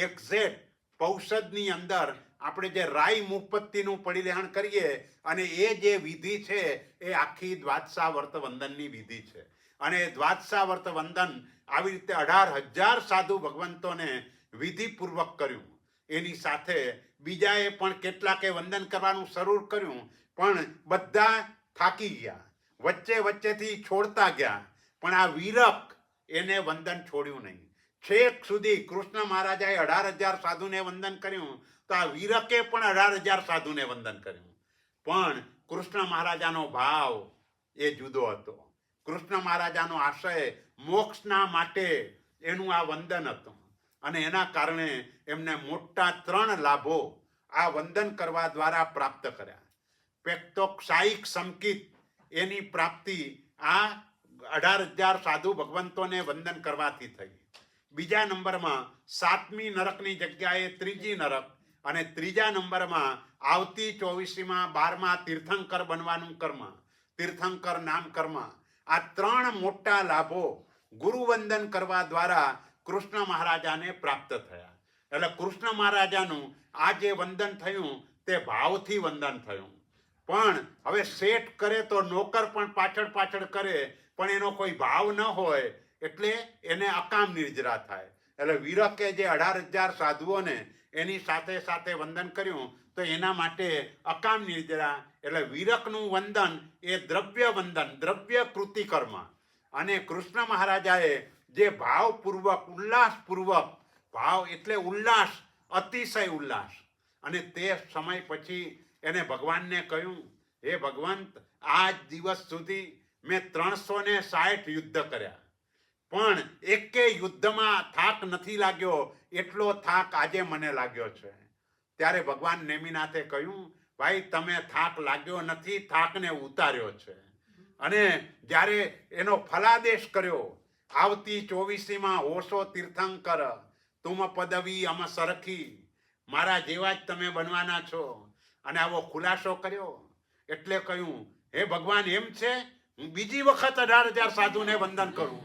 એક્ઝેક્ટ પૌષદની અંદર આપણે જે રાઈ મુપત્તિનું પરિલેહણ કરીએ અને એ જે વિધિ છે એ આખી દ્વાદશાવર્ત વંદનની વિધિ છે. અને દ્વાદશાવર્ત વંદન આવી રીતે 18,000 સાધુ ભગવંતોને વિધિપૂર્વક કર્યું. એની સાથે બીજાએ પણ કેટલાકે વંદન કરવાનું શરૂ કર્યું, પણ બધા થાકી ગયા, વચ્ચેથી છોડતા ગયા. પણ આ વીરક એને વંદન છોડ્યું નહીં. છેક સુધી કૃષ્ણ મહારાજાએ 18,000 સાધુને વંદન કર્યું, તો આ વીરકે પણ 18,000 સાધુને વંદન કર્યું. પણ કૃષ્ણ મહારાજાનો ભાવ એ જુદો હતો. કૃષ્ણ મહારાજાનો આશય મોક્ષના માટે એનું આ વંદન હતું. અને એના કારણે એમને મોટા 3 લાભો આ વંદન કરવા દ્વારા પ્રાપ્ત કર્યા. પેક્તોક્ષાયિક સંકિત એની પ્રાપ્તિ આ 18,000 સાધુ ભગવંતોને વંદન કરવાથી થઈ. બીજા નંબરમાં 7મી નરકની જગ્યાએ 3જી નરક, અને 3જા નંબરમાં આવતી 24માં 12માં તીર્થંકર બનવાનું કર્મ, તીર્થંકર નામ કર્મ. આ 3 મોટા લાભો ગુરુવંદન કરવા દ્વારા કૃષ્ણ મહારાજાને પ્રાપ્ત થયા. એટલે કૃષ્ણ મહારાજાનું આ જે વંદન થયું તે ભાવથી વંદન થયું. પણ હવે શેઠ કરે તો નોકર પણ પાછળ કરે, પણ એનો કોઈ ભાવ ન હોય એટલે એને અકામ નિર્જરા થાય. એટલે વીરકે જે 18,000 સાધુઓને એની સાથે વંદન કર્યું તો એના માટે અકામ નિર્જરા. એટલે વીરકનું વંદન એ દ્રવ્ય વંદન, દ્રવ્ય કૃતિ કર્મ. અને કૃષ્ણ મહારાજાએ જે ભાવપૂર્વક, ઉલ્લાસપૂર્વક, ભાવ એટલે ઉલ્લાસ, અતિશય ઉલ્લાસ. અને તે સમય પછી એને ભગવાનને કહ્યું, હે ભગવંત, આજ દિવસ સુધી મેં 360 યુદ્ધ કર્યા, પણ એકે યુદ્ધમાં થાક નથી લાગ્યો, એટલો થાક આજે મને લાગ્યો છે. ત્યારે ભગવાન નેમિનાથે કહ્યું, ભાઈ તમે થાક લાગ્યો નથી, થાકને ઉતાર્યો છે. અને જ્યારે એનો ફલાદેશ કર્યો, આવતી 24માં હોશો તીર્થંકર, તુમ પદવી અમ સરખી, મારા જેવા જ તમે બનવાના છો. અને આવો ખુલાસો કર્યો. એટલે કહ્યું, હે ભગવાન, એમ છે હું બીજી વખત 18,000 સાધુને વંદન કરું,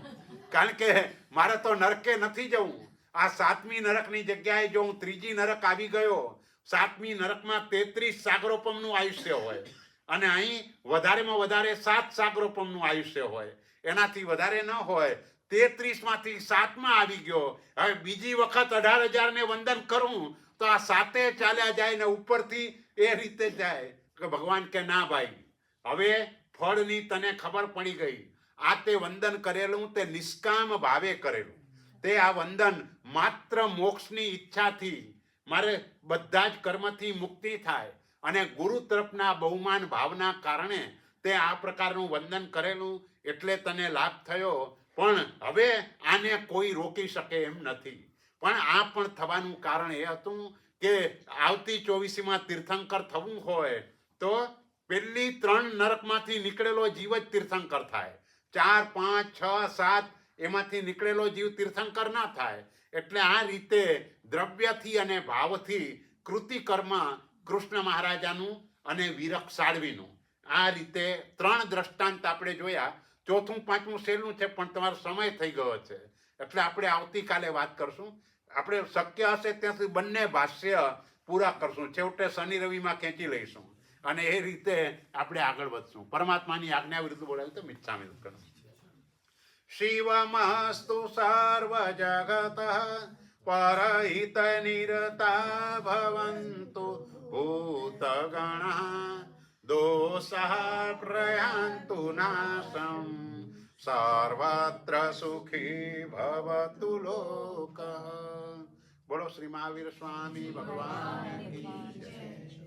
કારણ કે મારે તો નરકે નથી જવું. આ 7મી નરકની જગ્યાએ જો હું 3જી નરક આવી ગયો, 7મી નરકમાં 33 સાગરોપમનું આયુષ્ય હોય, અને અહીં વધારેમાં વધારે 7 સાગરોપમનું આયુષ્ય હોય, એનાથી વધારે ન હોય. 33માંથી 7માં આવી ગયો, હવે બીજી વખત 18,000ને વંદન કરું તો આ 7 ચાલ્યા જાય ને ઉપરથી એ રીતે જાય. કે ભગવાન કે ના ભાઈ, હવે ફળની તને ખબર પડી ગઈ. આ તે વંદન કરેલું તે નિષ્કામ ભાવે કરેલું. તે આ વંદન માત્ર મોક્ષની ઈચ્છાથી, મારે બધા જ કર્મથી મુક્તિ થાય અને ગુરુ તરફના બહુમાન ભાવના કારણે તે આ પ્રકારનું વંદન કરેલું, એટલે તને લાભ થયો. પણ હવે આને કોઈ રોકી શકે એમ નથી. પણ આ પણ થવાનું કારણ એ હતું કે આવતી 24માં તીર્થંકર થવું હોય તો પહેલી 3 નરકમાંથી નીકળેલો જીવ જ તીર્થંકર થાય. 4, 5, 6, 7 એમાંથી નીકળેલો જીવ તીર્થંકર ના થાય. એટલે આ રીતે દ્રવ્યથી અને ભાવથી કૃતિ કર્મ કૃષ્ણ મહારાજાનું અને વિરક સાળવીનું. આ રીતે 3 દ્રષ્ટાંત આપણે જોયા. ચોથું પાંચમું સહેલું છે, પણ તમારો સમય થઈ ગયો છે, એટલે આપણે આવતીકાલે વાત કરશું. આપણે શક્ય હશે ત્યાં સુધી બંને ભાષ્ય પૂરા કરશું. છેવટે શનિ રવિમાં ખેંચી લઈશું અને એ રીતે આપણે આગળ વધશું. પરમાત્માની આજ્ઞા વિરુદ્ધ બોલાવી તો મિચ્છામિ દુક્કડમ. શિવમસ્તુ સર્વ જગત પરહિત નિરતા ભવન્તુ ભૂતગણ દોષઃ પ્રયાન્તુ નાશમ સર્વત્ર સુખી ભવતુ લોકઃ. બોલો શ્રી મહાવીર સ્વામી ભગવાન કી જય.